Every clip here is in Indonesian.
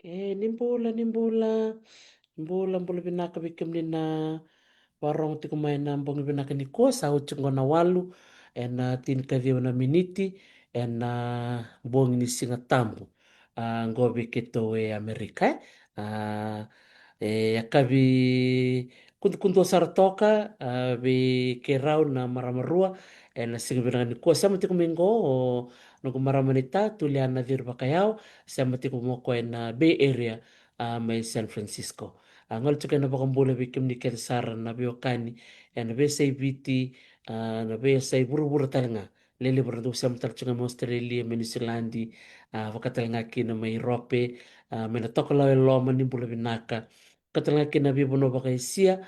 Nimbula binaka bikim nina warong ti kumain na mbong binaka ni ko sa uchungo na walu tin kadhiyo na miniti mbong ni singa tambu ngobi kito Amerika akabi kuntu saratoka bi kerau na maramarua na singa binaka ni ko sama ti kumingo nung maramanita tulian na dir bakayao sama ti kumoko na Bay Area may San Francisco. Ngol tuka na bakambula bikim ni kensara na biokani na be say biti na be say buru-buru talanga lele berdu sam talchunga mo Australia me New Zealand vakatalanga kina may Europe me na tokala lo mani bula binaka katalanga kina bibono bakaisia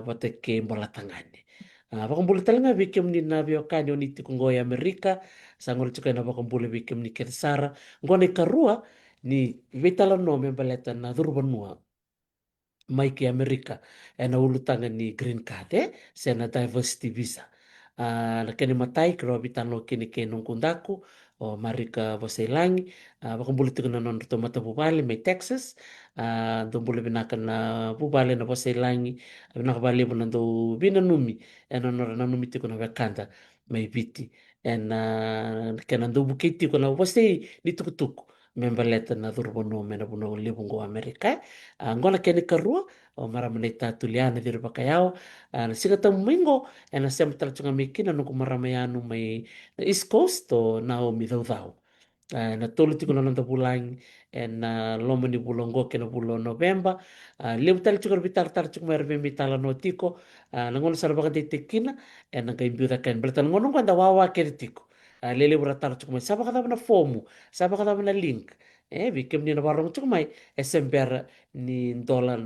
vateke mbalatangani bakambula talanga bikim ni na biokani oniti kungoy Amerika sa ngol tuka na bakambula bikim ni kensara ngone karua ni vitala no me baleta na durbanua mai ke Amerika na ulutanga ni green card se na diversity visa na kene matai kro bitano kene ke nong kundaku o marika vasailangi bakambuli tigna non to mata bubale mai Texas dombule binaka na bubale na vasailangi binaka bale bonando binanumi na numi tikuna vakanda mai biti kena ndo bukiti kuna vasai ni tukutuku membaleta na durbono mena buno libungo Amerika ngona kene karua o maramaneta tuliana dir bakayao na sigata mingo na sem talchunga mikina no kumaramayanu mai East Coast o na o midau na tolu tiko na nanda bulang na loma ni bulongo ke na bulo November leu tal chukar bitar tar chuk mer be mitala no tiko na ngono sarba ka tekina na kai biura kan bertan ngono kwanda wawa ke tiko lele buratar chuk mai saba kada na fomu saba kada na link bikem ni na barong chuk mai esember ni dola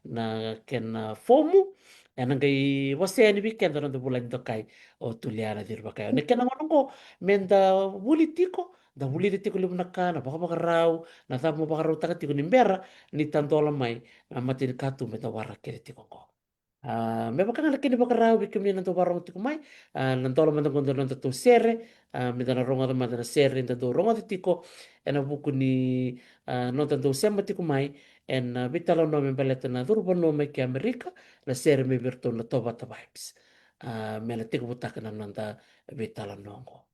na ken fomu ngai wase ni weekend na do bulan to kai o tuliana dir bakay ne ken ngono ko menda wuli tiko da wuli tiko lim nakana baka baka raw na tap mo baka raw taka tiko ni mbera ni tantola mai matin katu meta wara kere tiko ko me baka ngala kini baka raw bikim ni nanto barong tiko mai nantola manda kondo nanto to sere meta na ronga manda na sere nanto ronga tiko buku ni nonton to semba tiko mai bitalo no me baleta na durbo no me ke Amerika na sere me virtu na toba ta vibes me na tiko butaka na nanda bitala nongo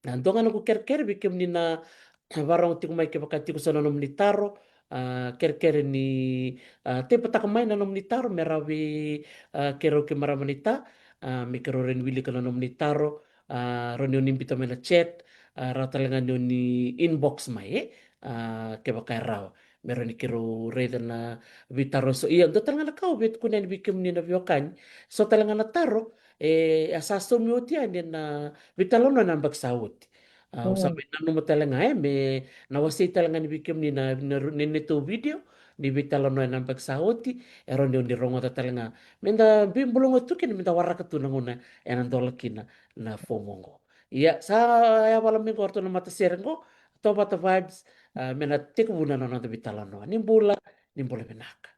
Nandongan aku ker-ker bikim ni na barang tiko mai ke bakati ko sa nanom ni taro ker-ker ni te pataka mai nanom ni taro merawi kero ke maramanita me kero ren wili ka nanom ni taro ronyo ni imbita me na chat ratalangan yo ni inbox mai ke bakai raw meron ni kero reda na bitaro so iya do talanga na kau bet kunen bikim ni na biokan so talanga na taro asaso mi otia ni na bitalono na bagsawot Oh, usabi na numa talanga me nawasi talanga ni bikim ni na nito video ni bitalono na bagsawoti eron ni rongo ta talanga menda bimbulungo tukin menda waraka tunanguna enan dolakina na fomongo iya sa ya wala mi gorto na mata serengo to bata vibes mena tiku buna na bitalano nimbula benaka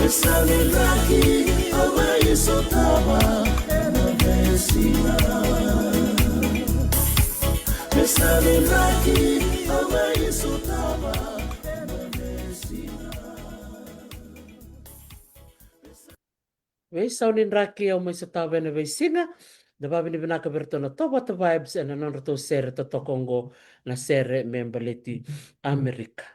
Esaliraki amaisotaba enavesina. Esaliraki amaisotaba enavesina. Wei saunin raki au mai sa tawena wei singa. Na babini vinaka berto na toba ta vibes na non rato sere to tokongo na sere membaleti Amerika.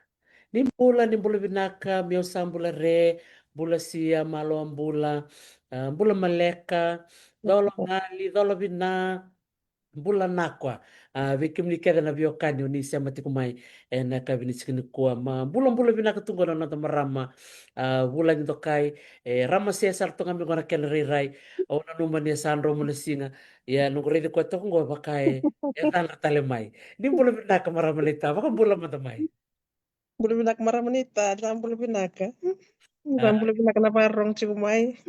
Ni bula vinaka miau sambula re bula sia malo ambula bula maleka dolo ngali dolo vina bula nakwa vikim ni keda na biokani ni sema tikumai na kabini sikini kuwa ma bula vinaka tungo na nata marama bula ni tokai rama sia sarto ngami ngona ken rirai o na numa ni sandro mo singa ya nungre de kwato ngo bakai dan tale mai ni bula vinaka marama leta baka bula mata mai Bulu binak marah menita, bulu binaka. Bulu binaka na parong cikumai.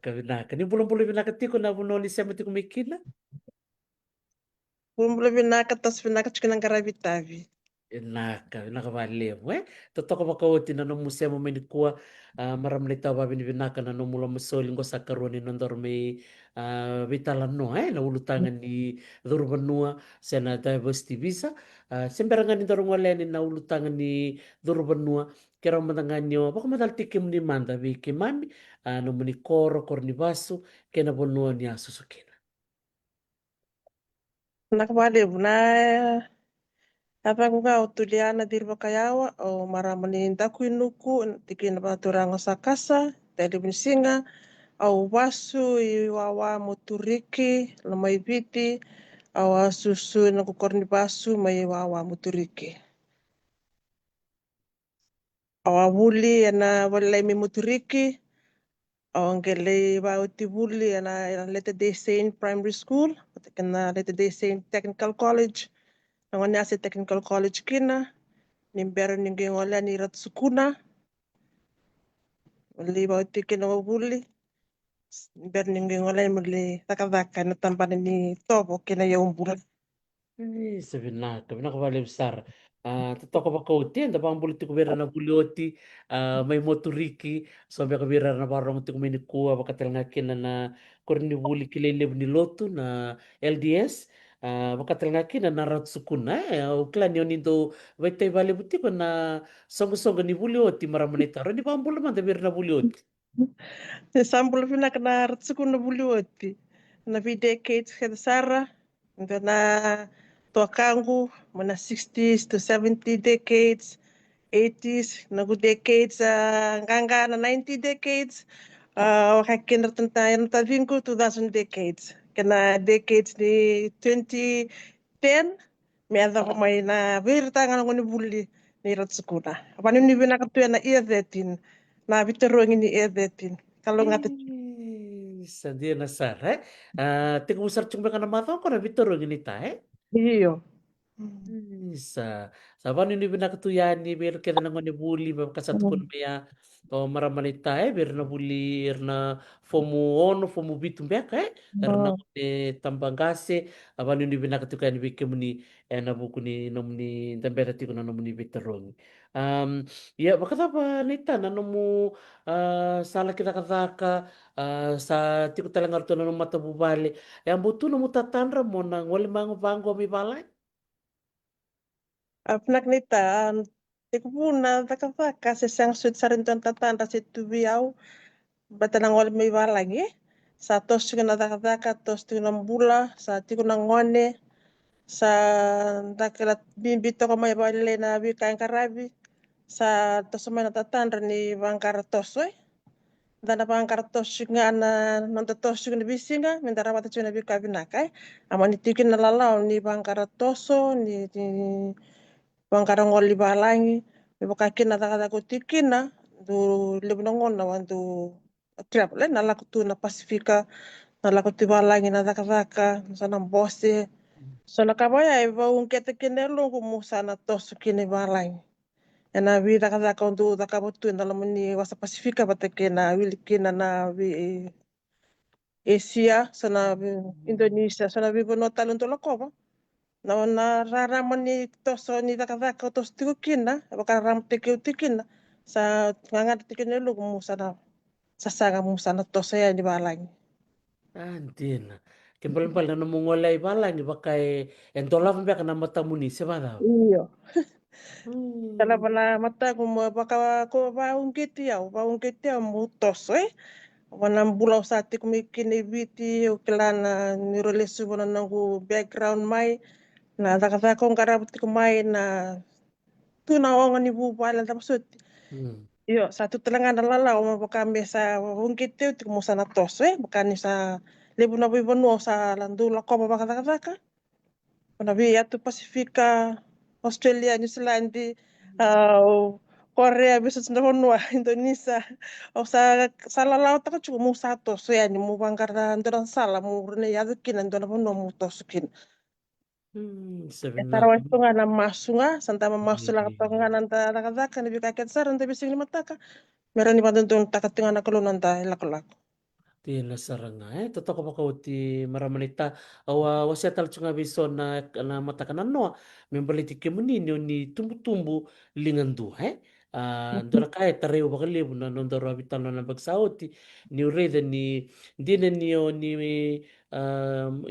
vinaka ni bula vinaka tiko na buno ni sema tikumikina Bulu binaka tas binaka cikinan karabitavi. Naka valeu, Totoko makauti na no musema meni kua maram le tau babi ni vinaka na no mula masoli ngo sakarua ni nondor me vitala no, na ulutangan ni Dhurbanua sena diversity visa. Semberangan ni dorong waleni na ulutangan ni Dhurbanua kera matanganyo baka madal tikim ni manda vi kimami no muni kor ni basu kena bonua ni asusukina. Nakabali buna apa ko nga utuliana dirba kayawa o maramani ndaku inuku tikin ba turango sa kasa tadi binsinga au wasu iwawa muturiki lamai biti au susu na kukorni basu mai wawa muturiki. Au awuli na walai mi muturiki Angele ba utibuli na Latter Day Saint Primary School, na Latter Day Saint Technical College. Nangon nasa Technical College kina, nimbero ningi ngola ni Ratsukuna. Muli ba utikin ng ubuli. Nimbero ningi ngola ni muli takadaka na tampan ni Tobo kina yung bulan. Vinaka vale besar. Totoko makauti anda pambuli tiku vera na bulioti mai moturiki so beka vera na barong tiku mini kua bakatel ngakina na korni buli kilele ni lotu na LDS bakatel ngakina na ratsukuna uklan yon indo vete vale butiko na songo ni bulioti maramanita ro ni pambuli manda vera na bulioti. Sambul pina na Ratsukuna buliwati. Na vi decades kada Sara. Na Toakangu, mana 60s to 70 decades. 80s, nagu decades, nganga na 90 decades, wakakin tayo tavinku 2000 decades. Kena decades ni 2010, may ada ko may na virta nga ni buli ni Ratsukuna. Paano ni binakatuya na iya 13, na bitaruang ni iya 13. Kalau nga Sadia nasar, tiku usar cuma kana mata ko na bitoro gini ta, iyo. Sa saban ini bina katuyani ber keda nangon ni buli ba kasatu kun mea o maramanita ber na buli erna fomu ono fomu bitum beka erna ne tambangase aban ini bina katukani bike muni na buku ni nomni tambera tiku na nomni biterong. Ya bakata ba nita na nomu sala kita kataka sa tiku talangar to na mata bubale yang butu nomu tatandra mo nang wali mango bango mi balai. Apnak nita, tikupuna takataka sesang sud sarinton tatanda situbiau batanang wal may balangi. Sa tos ko na takataka tos ko ng bula sa tiko ng ngone sa dakilat bimbito ko may balay na bi kain karabi sa tos may natatanda ni bangkara tosoy. Dana bangkara tos nga na nonta tos ko na bisinga mindara wata na bi kabinakay. Amani tikin na lalaw ni bangkara toso ni Bangkarang oli balangi, bakakin na takata ko tikina, do lebnongon na wanto trap le na lakutu na Pasifika, na lakutu balangi na takataka, sa nang bose. So nakabaya iba ungkete kinelo kumu sana tosu kini balangi. Na wi takataka unto takabutu na lamani wasa Pasifika batake na wilikina na wi Asia, sana Indonesia, sana wi bono talon to lakoba. Na raraman ni toso ni takataka tos tikukina, baka ram tikukina sa nganga tikukina lugu musana sasanga mo sana to saya di balang. Antina. Kembali na mongolay balang bakai entola pembe kana mata munisi badaw. Iyo. Kala Hmm. pala mata ko mo baka ko baung kiti ya mutos wana bulau sati ko mikini biti o kilana nirolesu wana nangu background mai na takata ko karabati ko mai na tuna onga ni bubala tapos Hmm. iyo satu telangan lala o baka mesa ungkit teo tiko mo sana tos baka ni sa lebu na bibo no sa landu la ko baka taka na bi atu Pasifika Australia New Zealand uh, Korea bisa sudah honua Indonesia o sa la laut taka cuma mo sa tos ni mo bangkar na ndoran sala mo rene ya kin ndona hono mo tos kin Tarawa Sebenarnya. ito nga na masunga, santa mamasula ka nga nanta nakadaka, nabi kakit sa ranta bising ni mataka. Meron ni pantun takatinga na kalunan ta ilakulak. Tila saranga toto ko bakauti maramanita awa wasiatal chunga biso na matakanan no membaliti kemunini ni tumbu-tumbu lingandu ndora kaya tareo bakalibu na ndora habitano na bagsauti ni ureda ni dina ni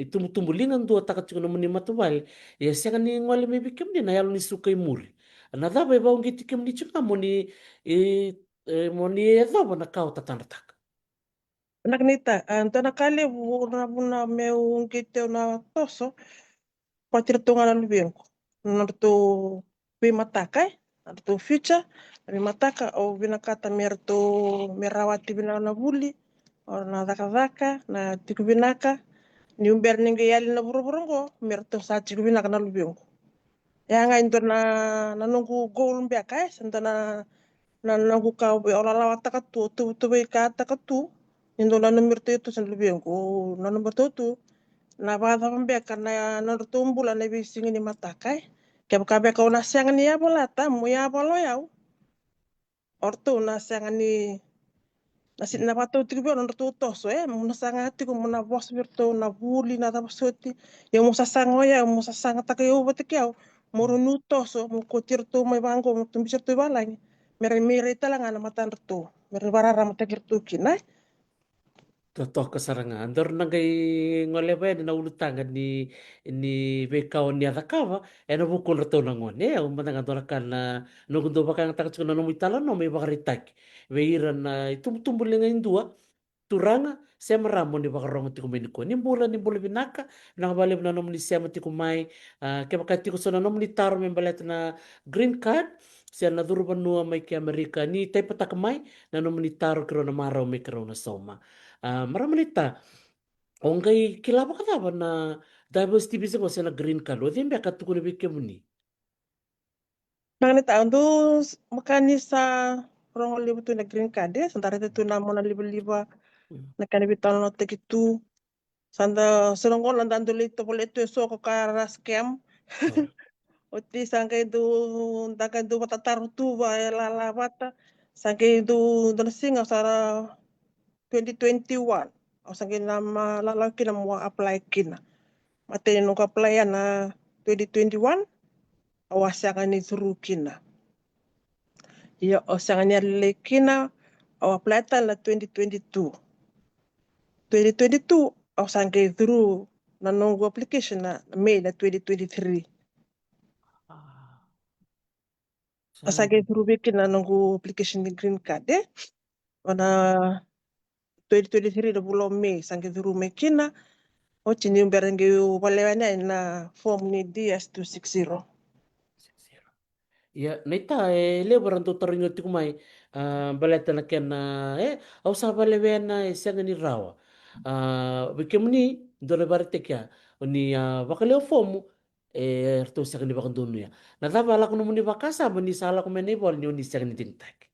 tumbu-tumbu lingandu takat chunga muni matubal ya siya ni ngwale mebi kemni na yalo ni sukay muri nadaba iba ungiti kemni chunga mo ni edaba na kao tatanatak. Nak nita, anta nakali na buna meu kite na toso, patir tunga na lubengko. Narto pi mataka, narto future, pi mataka o binakata merto merawati binaka na buli, o na daka na tiku binaka, ni umber ninge yali na buru-burungo, merto sa tiku binaka na lubengko. Ya nga into na nunggu goal mbia kai senta na nunggu kau be ola lawa taka tu be ka taka tu indo na number tu sen lebih ko na number tu na ba ta mbia kana na tumbu la nebi singi ni mata kai ke ka be ka na siang ni ya bola ta mu ya bolo yau ortu na siang ni na sit na pato tu be na tu toso mu na sanga hati ko mu na bos virtu na buli na ta basoti ya mu sasanga ya mu sasanga ta yo bote kyau moro nu toso mu ko tirtu mai bango mu tumbi tirtu balai mere mere talanga na matan tu mere barara mata kirtu kinai Totoh kasarangan andor nagai ngole ba na ulutanga ni bekaw ni atakawa eno bukul reto nangon umanda ngadora kana nugundo baka ang takat no mitala no may bakaritak weiran na tumtumbul nga indua turanga siya maramon di bakarong ti kumay ko ni bula binaka nakabalib na nom ni siya mati kumay kaya makati ko sa nanom ni taro may balet na green card siya naduruban nuwa may ki Amerika ni tay patakamay na nom ni taro kiro na maraw may kiro na soma maramanita ongai kilaba kata ba na diversity bisa ko siya na green card o dimbe katuko ni bikke muni. nang ni taon tu makani sa rong libu tu na green card santara tu na mo na libu-libu na kanibitan no tekitu sanda senongol andando lito poleto so ko kara scam Tor. Oti sangkay do dagan do matataru tu ba la bata sangkay do singa sara 2021 o sangkay na malalaki na mo apply kina mate no ka apply na 2021 awasya ka ni through kina iyo o sanga ni kina o apply ta la 2022 2022 o sangkay through na nunggu application na May na 2023 Ah, Asage sayang. through kina nunggu application ni green card wana 2023 na bulan Mei sangke through Mei kina o chini umberenge walewana na form ni DS260 Ya, neta lebar anto taringo ti kumay baleta na ken au sa balewe na siya ni rawa. Bikem ni dole barte kya ni bakale fomu erto siya ni bakon dunu ya. Nataba ala kuno muni bakasa ni sala ko menibol ni siya ni tintak.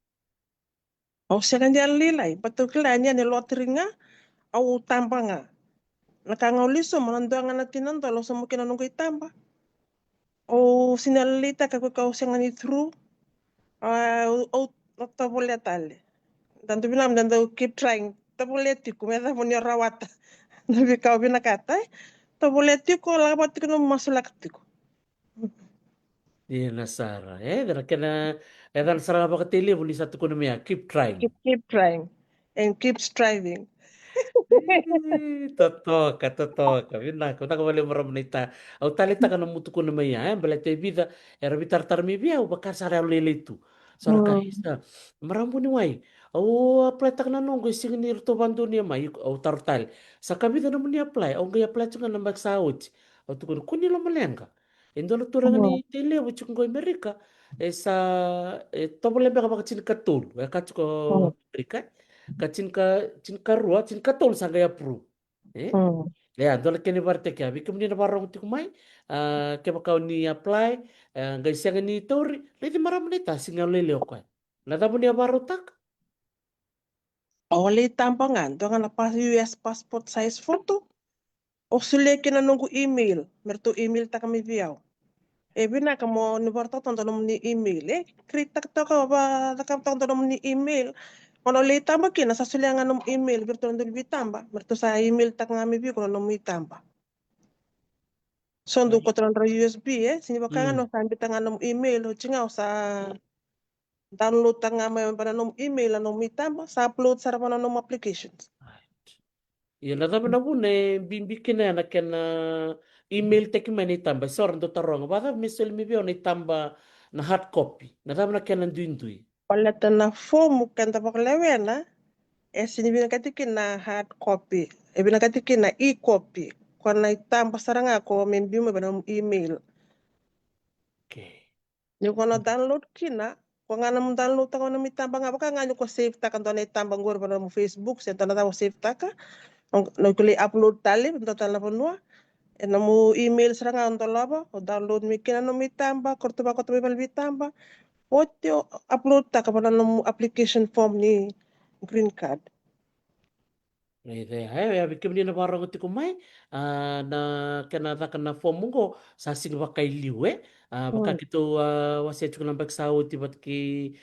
o siya ndi alilay patukila niya ni lotringa au tambanga nakangauliso manandoanga na tinando sa mukina nunggu itamba o sinalita kako kau siya ni through o tabulya tali tanto binam tanto keep trying tabulya tiku meta punya rawata nabi kau binakata tabulya tiku labat tiku no masulak tiku Di nasara dara kena edan sara bakatili buli satu kuno ya keep trying. keep trying and keep striving. Totoka, totoka. Vina, kau vale maramanita. Au talita kana mutu kuna maya, bela te vida, era vitar tarmibia, o bakasa ra lele tu. Sora Hmm. kahisa. Marambuni wai. Au apply tak na nongo sing ni to bandunia mai au tartal. Saka vida na muni apply, au ngai apply tunga na bak saut. Au tu kuni lo malenga. Indolo turanga Hmm. ni tele o chungo Amerika. Esa tobo lembe ka bakachin katul. Ya Hmm. kachuko Amerika. Kacin ka rua, cin ka tol sanga ya pro. Eh? Hmm. Ya, dole kene barte kya. Bika mni na barang utik mai. Ke bakau ni apply. Ngai siang ni tori. Leti maram ni ta singa lele okoi. Nada mni baro tak. Oli tampangan, dengan lepas US passport size foto. O sule kina nunggu email, mertu email tak kami viau. Bina kamo ni borto tonto nom ni email, krita to ka ba takam tonto nom ni email. Ono le tamba kina sa sule nga nom email, mertu ndo bitamba, mertu sa email tak ngami vi kono nom itamba. Sondu ko tron USB sini baka nga no Hmm. sambi tanga nom email, o chinga o sa download tanga may para nom email nom itamba, sa upload sa para nom applications. Ya, nada mna bune bimbi kina na kena email teki mani tamba. Soran do tarong. Bada misal mi bio ni tamba na hard copy. Nada mna kena duindui. Wala na form kan tapak lewena. Sini bina katikin na hard copy. Bina katikin na e-copy. Kung na itamba sarang ako, membi mo ba ng email. Okay. Yung kung na download kina, kung nga naman download ako na mitamba nga, baka nga nyo ko save ta kanto na itambang guro pa na mo Facebook, sa ito na tamo save ta ka. Nagkuli upload tali, ito tala po nwa. Na mo email sarang nga ito laba, o download mi kina no mitamba, korto ba ko tabi pala mitamba. O ito upload ta ka pa na mo application form ni green card. Ide hai ya bikim ni na barang uti kumai na kena ta kena form ko sa sing bakai liwe baka Hmm. kito wasia chukuna bak sauti bat ki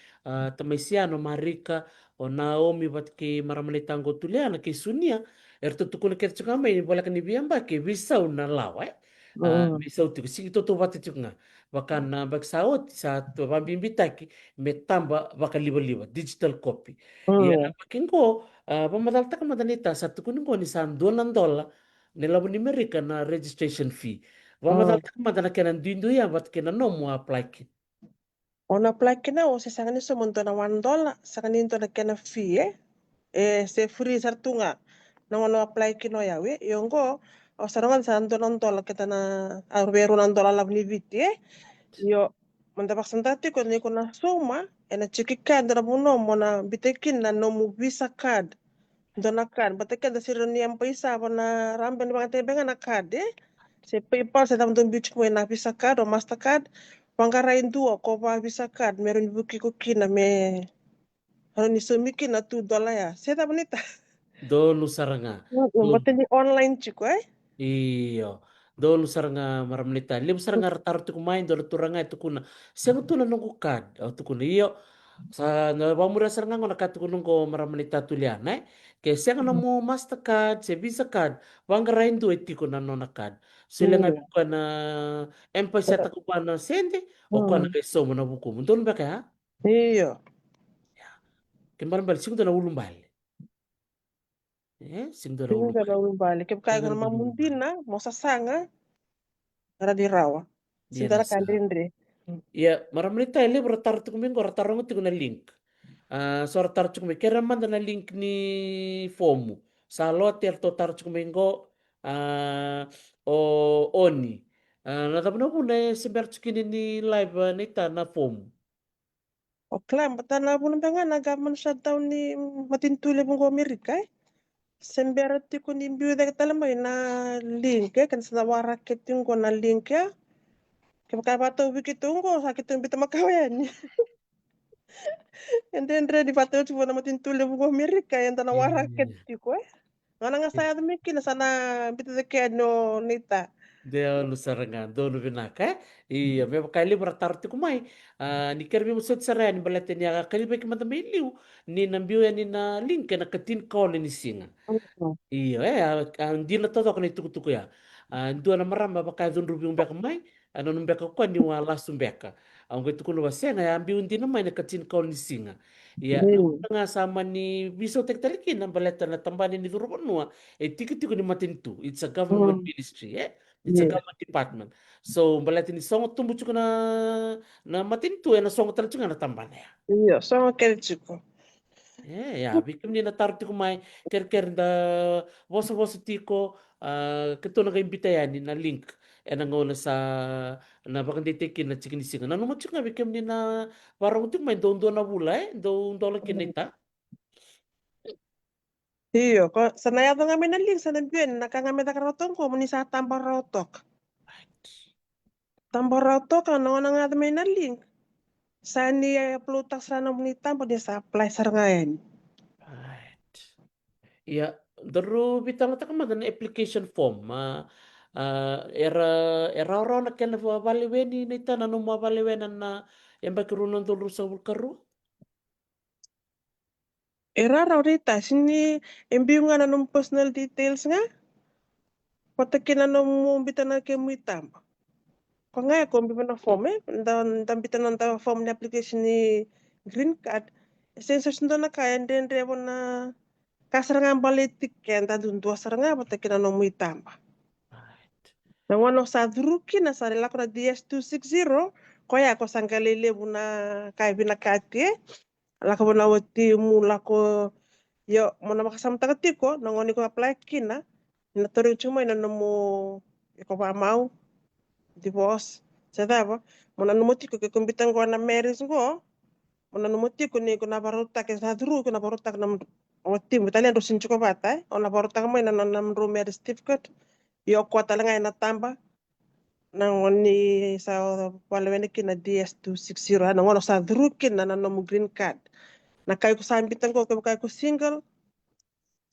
tamaisiano marika o Naomi bat ki maramani tango tuliana ki sunia erto tukuna ker chukama mai bola kan biamba ki bisau na lawa Hmm. bisau tu sing to to bat chukuna baka na bak sauti sa to bambimbitaki metamba baka liba digital copy ya Hmm. bakin ko pamadalta ka madanita sa tukunin ko ni saan $2 nila ni Amerika na registration fee. Hmm. Pamadalta ka madana kenan dindu ya bat kenan no mo apply ki. Ona apply kina o se sangani so monto na $1 sangani into na kena fee se free sartunga na ono apply kino yawe yongo o sarangan sa ando non dola kita na arberu nan dola labni viti yo manda paksantati ko ni ko na soma ena chiki card na buno mo na bitekin na no mu visa card dona card batekan da siro ni ang paisa na ramben bang tebenga na card se PayPal se tam don bicho mo na visa card o Mastercard pangkarain dua ko pa visa card meron buki ko kina me ano ni sumiki na $2 ya se tam nita Dolu saranga. yung Dolu. batin ni online chiko Iyo. Dolu saranga maramnita. Lim saranga ratar tu kumain dolu turanga itu kuna. Sebetulnya nunggu kad. Tu kuna iyo. Sa na bamura saranga ngona kat kunung ko maramnita tulian ke siang na mo Mastercard, se Visa card. Wangarain du eti kuna nona card. Sila nga iya buka na empasa ta kupa na sende o kwa na hmm. keso mo na buku. Mundon ba kaya? Iya Kembaran bal sing na ulum bal. Sing na tingin ulum ka bal. daw yung balik kaya kaya ka Singan naman ulum bal. mundina mo sasanga nara di rawa Dia sindara nasa. kandindri Ya, maramnita ile ratar tu kumingo ratar ngot na link. So ratar tu kumingo kera manda na link ni fomu. Sa loter to tar tu kumingo o oni. Natabno po na siber kini ni live nita na fomu. o klam batan na po nang nga nagaman shutdown ni matintuli mong Amerika sembera ti ko ni biuda ka talamay na link kan sa nawaraket yung ko na link kaya makabato wikitong ko sakit yung bita makawayan and then ready bato yung na matintuli mong Amerika yung nawaraket Iya. ti ko nga nga saya demikin sana bita kaya no nita Dia lu sarangan donu binaka. Iya, me kali beratar tu kumai. Ni kerbi musot saran balatin ya kali bek mata meliu ni nambiu ya ni na link na katin call ni singa. Iya, hindi na todo kan itu tuku ya. Dua na maramba baka don rubi umbeka mai, ano umbeka kwa ni wala sumbeka. Ang ko tuku no basenga ya ambi undi na mai na katin call ni singa. Ya, nga sama ni biso tektalikin ang baleta na tambanin ni Turukunua, tiki-tiko ni matintu. It's a government ministry, eh? It's a government department. So, baleta ni songo tumbu chuko na matintu, na songo tala chuko na tambana ya. Iyo, so kelchiko. Ya, bikim ni natar tiko mai, ker da voso tiko, keto na kaimbita yan, na link, na ngola sa, na bakang ditekin na chikin isikan. Ano mo chuko nga, bikim ni na, parang tiko may doon na bula, doon lang kinita. Iyo, ko sanayado nga minaling sa nabiyun, nakangami na karotong ko, muni sa tambarotok. Tambarotok, ano nga nga minaling. Sa ni plutak sa muni tambo, ni sa apply sa ngayon. Right. Ya, daru bitang takama dan application form. Era orang nak kena baliweni ni ta nanu baliwenan na yang bakirunan dulu sa karu. Era raurita, sini embiyungan na nung personal details nga, patakin na nung bitan na kemu itam. Kung nga, kung bitan na form dan bitan na form ni application ni green card, sensor sundo na kaya, and then revo na kasarangan balitik kaya, dun dua saranga, patakin na nung itam. Right. Nang ano sa druki na sa rilako na DS260, kaya ako sanggalili na kaya binakati, lako mo na wati mula ko yo muna makasamta ko nangoni ko apply kina natuloy chuma ina mo ko pa mau di boss sa dabo muna numuti ko kumbitan ko na meris ko muna numuti ko ni ko na baruta ke sa dru ko na baruta na wati mo tali ando sincho ko bata o na baruta mo ina na room meris certificate yo ko talaga ina tamba nangoni sa palawene kina DS260 nangono sa dru kina na mo green card na kayo ko sambitan ko kayo ko single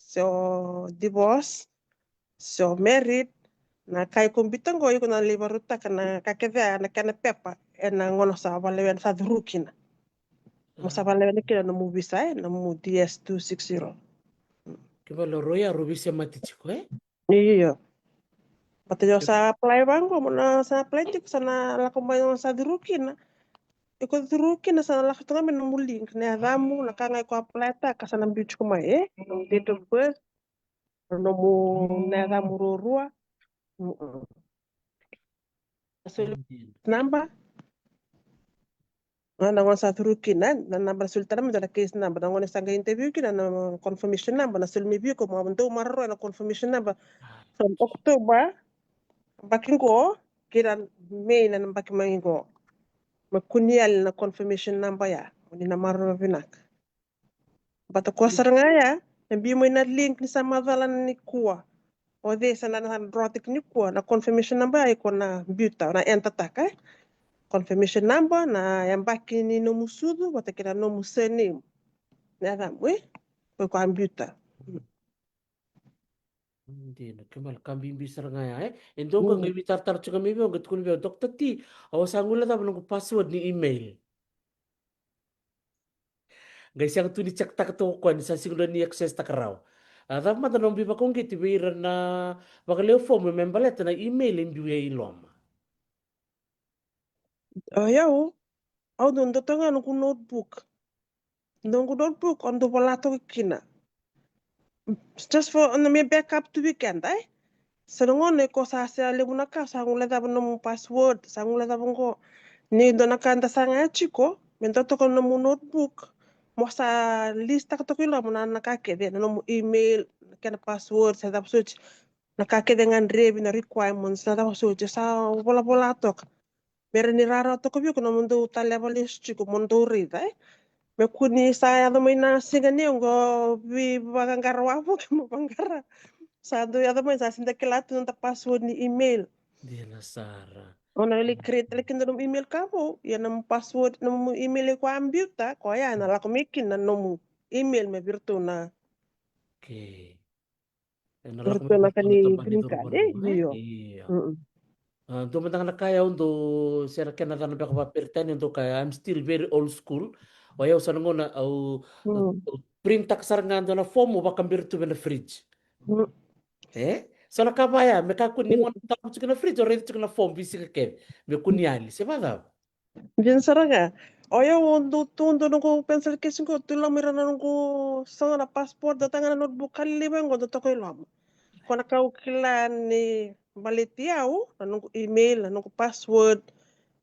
so divorce so married na kayo kung bitang ko yung na libaruta ka na kakeda na kana pepa na ngono sa balewen sa drukin mo sa balewen kina na movie sa na mo DS260 Kiba lo roya rubisya matichiko eh. iyo pati yo sa apply bang ko mo na sa apply tip sa na lakumbay sa drukin iko drukin na sa lakita kami na muling na ramu na kangay ko apply ta kasana beach ko mai date of birth no mo na ramu rurua number nangon sa turukinan na number sultan mo dala case number nangon sa interview kina na confirmation number na sulmi view ko mo to marro na confirmation number from October baking ko kira May na baking mangin ko makunyal na confirmation number ya ni na marro na pinak bato ko sar nga ya nabi mo na link ni sa madalan ni kuwa o de sa na rotik ni kuwa na confirmation number ay ko na buta na entatak confirmation number na yang baki ni nomu sudu wata kira nomu surname na ram we ko computer Hindi na kemal kambing bisar nga ya eh. Endo ka ngai bitar chuka mi biyo gat kun biyo doktor ti awasangula ta nang password ni email. Guys yang tu ni cek tak to kon sa siguro ni access ta karaw. Ata ma tanong biba kung kiti bira na bakaleo form membalet na email imbiwe ilom. yao au don to nga no notebook don ko notebook on do palato kina just for on me backup to weekend ay sanongon ne ko sa le buna ka sa ngula da no password sa ngula da ko ni dona kanta sa nga chiko men to ko no notebook mo sa lista ka to ko mo na nakakede no mo email kana password sa da switch nakakede ngan rebi na requirements na da switch sa bola bola tok mere ni rara to ko bi ko no mundo tale bali chiko mundo rida me kuni sa ya do na singa ni ngo bi bagangara wa po mo bangara sa do ya do sa sinda kelatu ng password ni email Di na Sara. ona li create li kinda ng email ka po yan ang password ng email ko ambiuta ko ya na la ko mikin na no email me virtu na Okay. Nalako virtu mi na gusto na kani tambani green duro card baru iyo Iya. Dumatang na kaya undo sira kena na ba ka pertany undo kaya I'm still very old school. Ayaw sa ngo na au print tak sar nga na form mo ba kambir to na fridge. So nakabaya me ka kun ningon tak na fridge already na form bisi ka ke. Me kunyali se ba da. Bien saranga Oya undu tundu nungku pencil case nungku tulang mirana nungku sanga na passport datang na notebook kali ba ngo to ilam. Kona kau kilan ni baletiau na nungku email na nungku password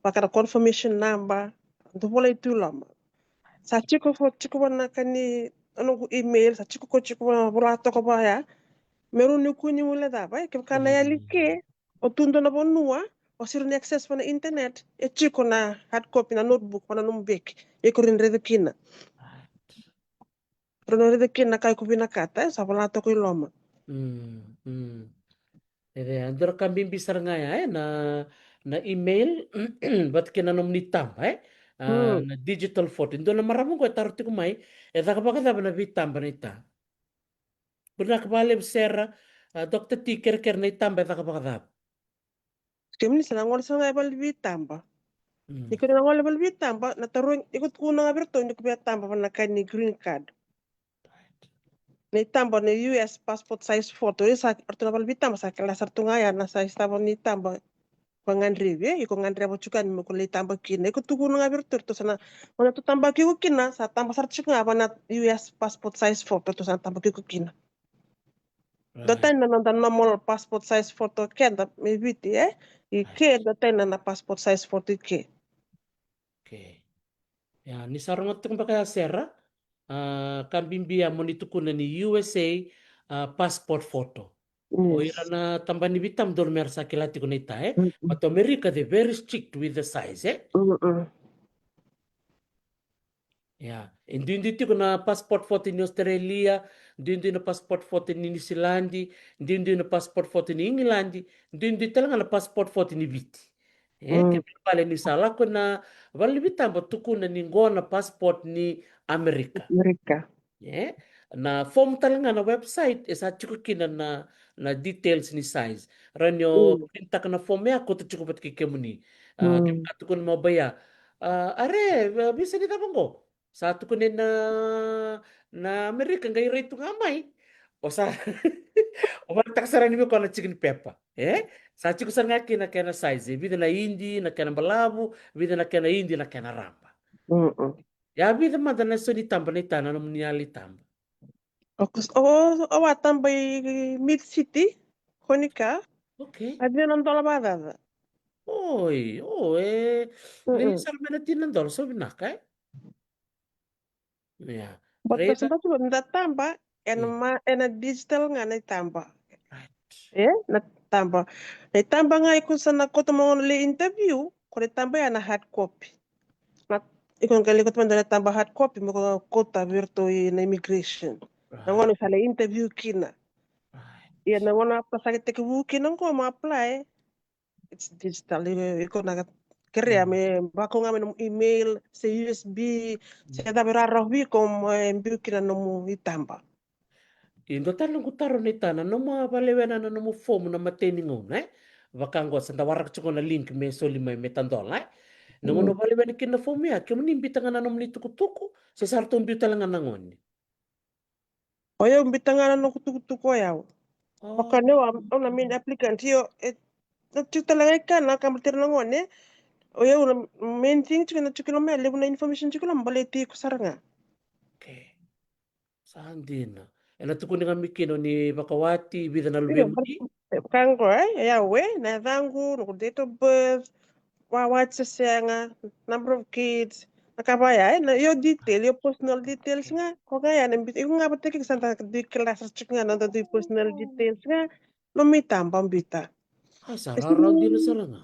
pakara confirmation number tu boleh itu lama. Sa chico na kani nungku email sa chico na bola to ko ba ya. Meron ni kuni mula da ba ke kana ya like o tundo na bonua o sir ni access pa na internet e chico na hard copy na notebook pa na numbek e ko rin redekina. Pero redekina kay ko binakata sa bola to ko iloma. Ede andor kambing bisar nga ya na email bat kinanom ni tamba na digital photo indo na maramo ko tarti ko mai baka na vitamba na ita. Benak balem sera Dr. T ker na itamba baka. Kemi ni sana ngol sana bal bitamba. Ni ko na ngol bal bitamba na taruing ikot ko na berto ni ko bitamba pa na kay ni green card. Ni tamba ni US passport size photo sa orto na bal bitamba sa kala sartu nga ya na sa istaba ni tamba pangandrive iko ngandrive chukan mo ko le tamba kina iko tuku na berto to sana ona to tamba ki ko kina sa tamba sartu nga pa na US passport size photo to sa tamba ki ko kina. Daten na nanda normal passport size photo kenda me viti ike daten na passport size photo ike. Okay. Ya, ni sarungot kung baka sera kambimbia mo nitukuna ni USA passport photo. O ira Yes. na tamba ni bitam dormer sa kilati ko na ita But America they very strict with the size Ya, hindi ko na passport photo ni Australia, hindi na passport photo ni New Zealand, hindi na passport photo ni England, hindi talaga na passport photo ni Viti. Kaya pala ni sala ko na wala bitam tuku na ni na passport ni Amerika. Amerika. Na form talaga na website sa chukukina na details ni size. Ranyo pinta ka na form ya ko to chukupat kikemuni. Kimkatu ko na mabaya. Are, bisa ni tabang ko. Satu ko na Amerika ngay rate ngamay. O sa o taksaran ni ko na chicken pepper. Sa chiku sa nga kina kena size. Vida na hindi na kena balabu, vida na kena hindi na kena ramba. Ya vida manda na so ni tamba ni tana na munyali tamba. O watan by Mid City, Honika, Okay. at yun ang dolabada. Oi, linisar na tinandol so binakay. Yeah. Batas Reda. ba sulo natamba, na digital nga natamba. Natamba. Natamba nga ikon sa nakoto mo li interview, kung natamba yan na hard copy. Ikon kalikot man na natamba hard copy, mo ko kota virto na immigration. Nangono sa la interview kina. Iya nangono apa sakit teki wuki nang ko ma-apply. It's digital. Iko na kaya may bako nga may email sa USB sa tabi rarawi ko mbiu kina no itamba. Indo talong kutaro ni tana no mga palewena na no mo form na mateningon Vakango sa tawarak chuko na link me soli may metandola no palewena kina form ya kemo nimbita nga na no mni tukutuku sa sarto mbiu talanga nangon. Oyo mbitanga no kutukutuko yaw. Baka ne wa na min applicant yo chuta lang ka na kamatir lang one oyo main thing chukina chukina may lebu na information chukina mbaleti ko saranga. Okay. Saan din na. Tukuni nga mikino ni Bakawati bida na lubemudi. Kango yawe na dhangu no date of birth what nga number of kids nakabaya na yo detail yo personal details nga ko kaya na bit nga ba teki santa di class chuk nga na di personal details nga no mitamba mbita Sararaw din na saranga.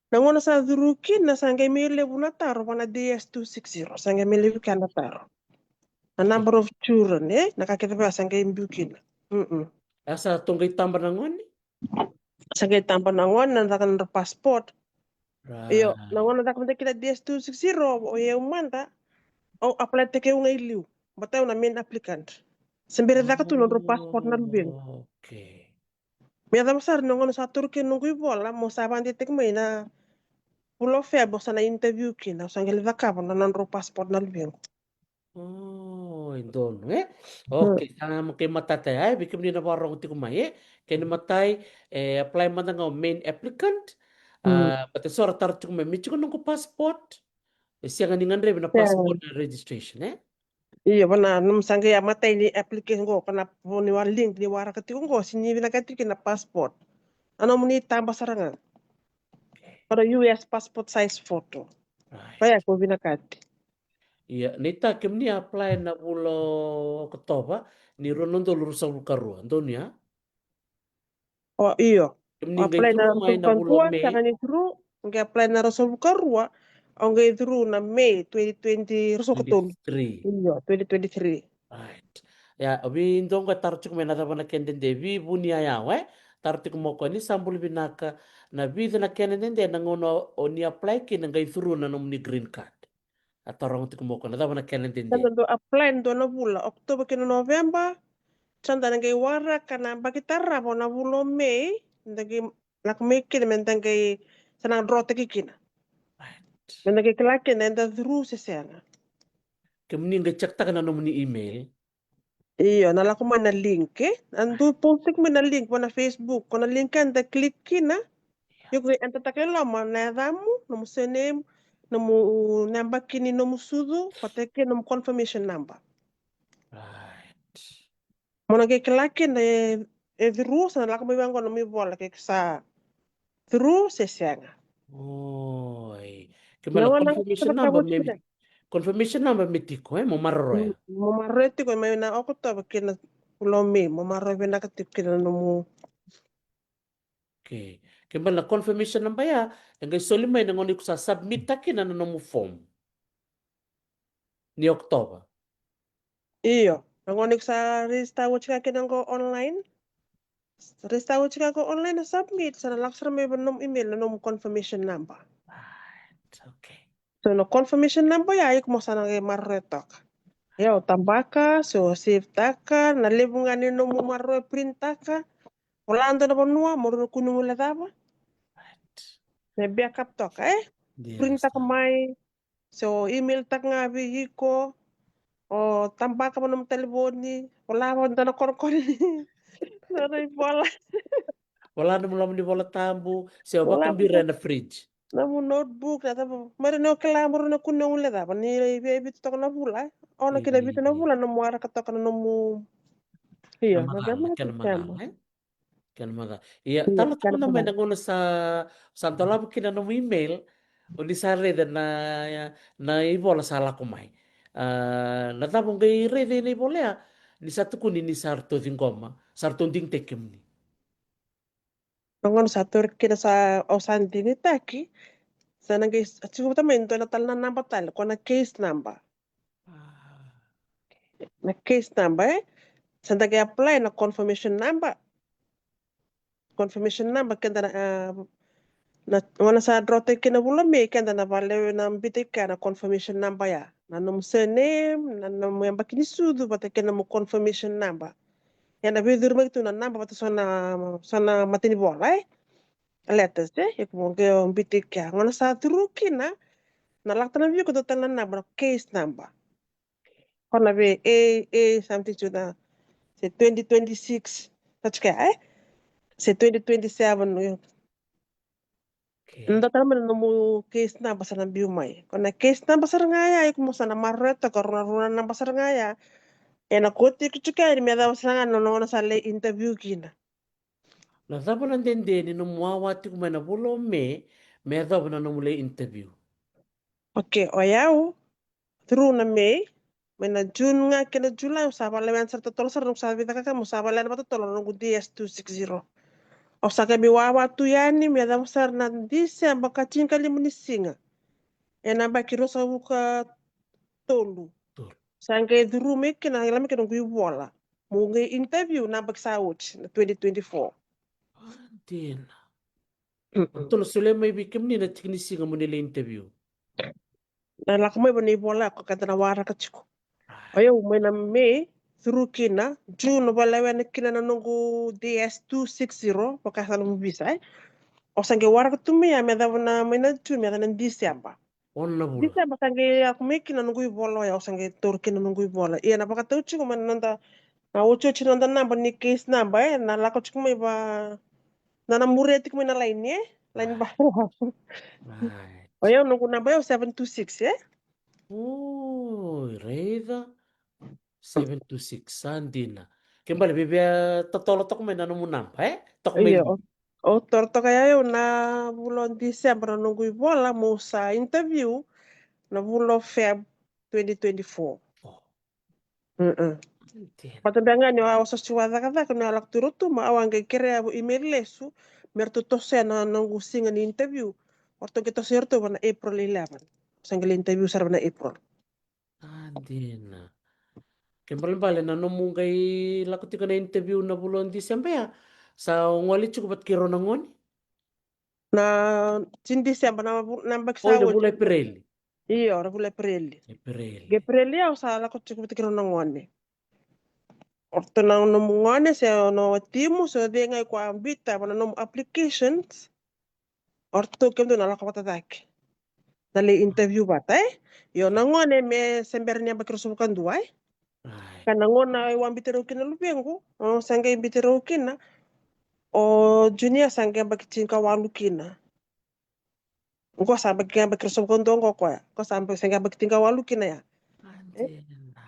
nangono sa dhuruki na sangay mele buna taro wana DS260 sangay mele kana taro a number of children nakakita ba sangay mbukina Asa tunggay tamba nangon sangay tamba nangon na takan passport. Iyo, Right. nangono tak mende kita DS260 o ye umanda o apply teke unga iliu. Bataw na main applicant. Sembere daka tu nondro passport na lubeng. Okay. Mia da masar nangono sa turki nungu ibola mo saban de tek na pulo febo sa na interview kina sangel daka na nondro passport na lubeng. Indon Okay, sama kay matatay ay bikim ni nabarong ti kumay kay matay apply man nga main applicant pati sora tar ti kumay mi ko nung passport Siang ningan re na passport na registration Iya benar, num sangge ya mata ini application go kena poni war link ni war kati go sini bina kati kena passport. Ano muni tambah sarangan. Para US passport size photo. Right. Kaya ko bina kati. Iya, nita kem ni apply na pulo Oktoba ni ronon do lurusa lukaru. Antonia, Oh iyo. kem ni ngai Apply na turu mai rasul na pulo kantua, Mei. sangan itru, nge apply na rasul karua, o nge itru na May 2020 rasul katul. 23. Iyo, 2023. Right. Ya, abi indong ka tarchuk mena ta bana kenden de vi bunia ya we. Tartik mo ko ni sambul binaka na vi na kenden de na ngono oni apply ki na ngai turu na nom ni green card. Atorong tik mo ko na ta bana kenden de. Sangan do apply do na bula, Oktober kena November, sanda nge wara kana bakitarra po na bulo May, ndagi lakmeke men nge sanang drote kikina. Right. Men nge kilake na enda through sesena. Kem ni ngai cek ta kana nom ni email. Iyo, nala ko man na link Andu postik mo na link mo na Facebook. Kung na link ka, anda click kina. Yung anta takelo mo na damu, no mo senem, no mo number kini no mo sudu, pateke no mo confirmation number. Right. Mo na kiklaki na through sa nala ko may bango no mi bola kay sa through sesanga. Oi. Kemala Nawa na confirmation sa number watch kita. confirmation number mitiko mo marro ya. Mo marreti ko may na ako to kina ulomi, mo marro na katip kina no mo. Okay. Kemala confirmation number ya, ngai soli mai ngoni ku sa submit takin na no mo form. Ni Oktober. Iyo, nangonik sa register watch ka kinang go online. Register watch ka go online na submit sa nalaksar may banom email na nom confirmation number. Right. Okay. So no confirmation number ya ayok mo sa nang marretok. Yo tambaka so save taka nalibungan ni no mo marro print taka. Wala ando na bonua mo ro kuno mo ladaba. Right. Na backup toka print Yes. taka mai. So email tak nga bihiko o tambaka mo nom telefoni. Wala mo ando na korkor. Naray bola. Wala na mo lam ni bola tambu, siya ba Wala mo kambira na fridge. na mo notebook na tabo mari no kailangan na kuno mo leda pa ni ibit to na bula ono kina bit na bula no mo ara ka to na mo iya na Namagal, dama kan na magal, tema kan magal. Iya, iya talo kan ko naman pala nangono sa santola kina no email, undi sa rede na ibola sala ko mai. Natabong kay rede na ibola ya, ni sa tukuni ni sarto tingkoma, sarto ding tekem ni. ngon sa tur kina sa osan dini taki sa nang siguro tamen to na tal na number tal ko na case number na case number sa nag apply na confirmation number kenda na wana sa drote kina bula me kenda na vale na mbite ka na confirmation number ya na nom surname na nom yamba kini sudu bata kena mo confirmation number ya na bidur mag tu na number bata sona matini bola letters ik mo ke mbite ka ngona sa turu kina na lakta na biyo ko total na number case number kona be a something to na se 2026 tachka se 2027 Okay. Nda taman no mo case na basa ng biumay. Kung na case na basa nga ya, ik mo sa na marreta karuna na basa nga ya. E na kuti kuchuka ni meda basa nga no na sa le interview kina. Natabo lang din din, no muawati ko man na bulo me daw na namulay interview. Okay, o yaw. Through na May na June nga kina July usaba le man sa totoo sa nung sabi ta ka mo saba le na totoo nung DS 260. O sa kami wawa tu yani meda basa na December ka kali munisinga. E na ba kiro sa buka tolu. Tur. Sangkay durumik kina ilam kina gui wala. Mungi interview na bagsawot na 2024. Din. Tulo sila may bikim ni na tiknisi nga mo nila interview. Na lakamay ba ni wala ko kanta na wara ka chiko. Ayaw may na through kina June wala na kina na nungu DS 260 pakasal mo bisa O sangkay wara ka tumiya may daw na may na June may na December. On na bula. December sangkay ako may kina nungu wala ya o sangkay tur kina nungu wala. Iya na pakataw chiko man nanda na ucho chinanda number ni case number na lako chiko may ba nanamureti ko na line lain ba Right. o yaw nung kuna ba 726 Oh, reida 7 to 6 andina. Kembali bibia totolo tok may nanomu nampa tok Iya, meli. torto kaya yun na bulan Desember na nunggu bola mo sa interview na bulan Feb 2024. Oh, Mm-mm. entena. Patandanga nyo awa sa siwada kada kung nalak turuto maawang kay kere email lesu merto to siya na nunggu singa ni interview. Orto kita sirto na April 11. Sanggal interview sa na April. Andina. Kembali bale nanomu kay lakuti ka na interview na bulan Disyembre ya. Sa ngwali cukup bat kiro nangoni. Na sin Desember na Oh, ina bagsawod. bulay Pirelli. Iya, ora pula April. Pirelli. April ya usa la ko cukup tikiro nangone. Orto nang nomungane sa no timu so de ngai ko ambita wana nom applications. Orto kendo na la ko patatak. Dali interview bata eh. Yo nangone me sembernya bakiro subukan dua eh. Ay, Kana ngona wa ambitero kina lupengo. O sanga ambitero kina. O junior sanga bakitinka walu kina. Ngo sa bakiro subukan dongo ko ya. Ko sa sanga bakitinka walu kina ya. Eh. andina.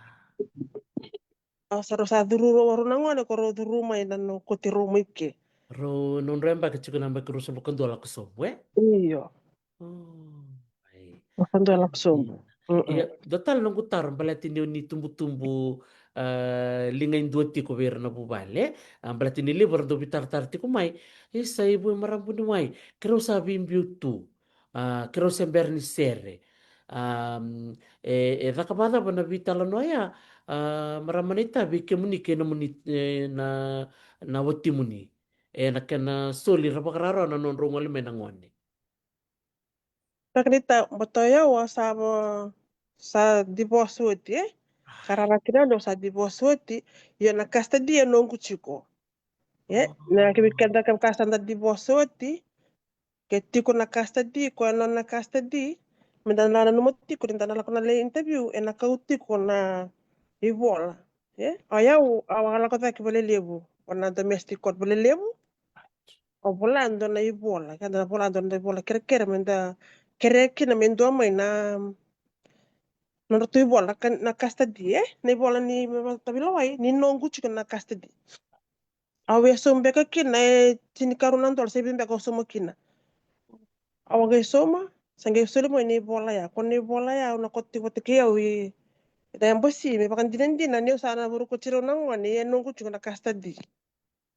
Saro sa dururo waro nangone ko ro duruma ina no koti rumo ikke. Ro non remba ke cukup nambah kiro subukan dua laku sobo Iya. Oh, baik. Waktu langsung. Andina. Iya, Mm-mm. total nunggu tar balati ni tumbu-tumbu lingain dua tiko ber na bubale. Balati ni liver do bitar tar tiko mai. Sa ibu marampu ni mai. Kero sabi imbiutu. Kero sember ni sere. Dakabada ba na bitala no ya. Maramanita bi kemuni kena muni na wati muni. Na kena soli rapakararo na non rongole menangone. Nakita batoya wa sa divorce woti eh. Karara kina no sa divorce woti yo na kasta dia nongu chiko. Eh, na kibikanda kam kasta na divorce woti ke tiko na kasta di ko no na kasta di mendana na no tiko dinta na lakona le interview e na kauti ko na ibola. Eh, ayaw awala ko ta kibele lebu. Wana domestic court bele lebu. O volando na ibola, kada volando na ibola kere kere menda kere kina mendo mai na tu ibola na kasta di na ibola ni tabilawai ni nongu chika na kasta di. Awe sombe ka kina tini karunan dol sebi mbeka somo kina. Awa soma sange solo mo ni ibola ya kon ni ibola ya na kotti kotti kia wi da yambosi me pakan dinan dinan ni usana buru ko chiro nangwani nongu chika na kasta di.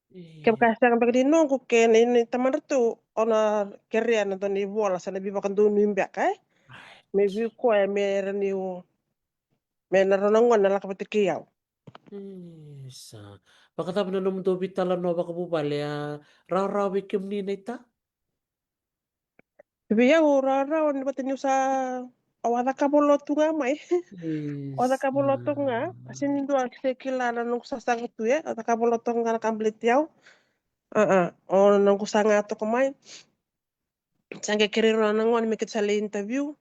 Kem Eh, kasta kan bagdi nongu ke ni tamar tu ona kerja na doni ibola sana bi pakan donu imbeka maybe ko ay meron yung may naranongan na lakapatikiyaw. Sa pakatapos na naman dobi tala no baka bubali raw-rawi kim ni na ita. Bibiyaw, rara, ano ba tanyo sa awada ka boloto nga may. Awada ka Sa boloto nga. Kasi nindo ang kilala nung sasangat to ya. Awada ka boloto nga nakamblit yaw. O nang kusanga to kumay. Sangga kiriro na nangon may sa interview.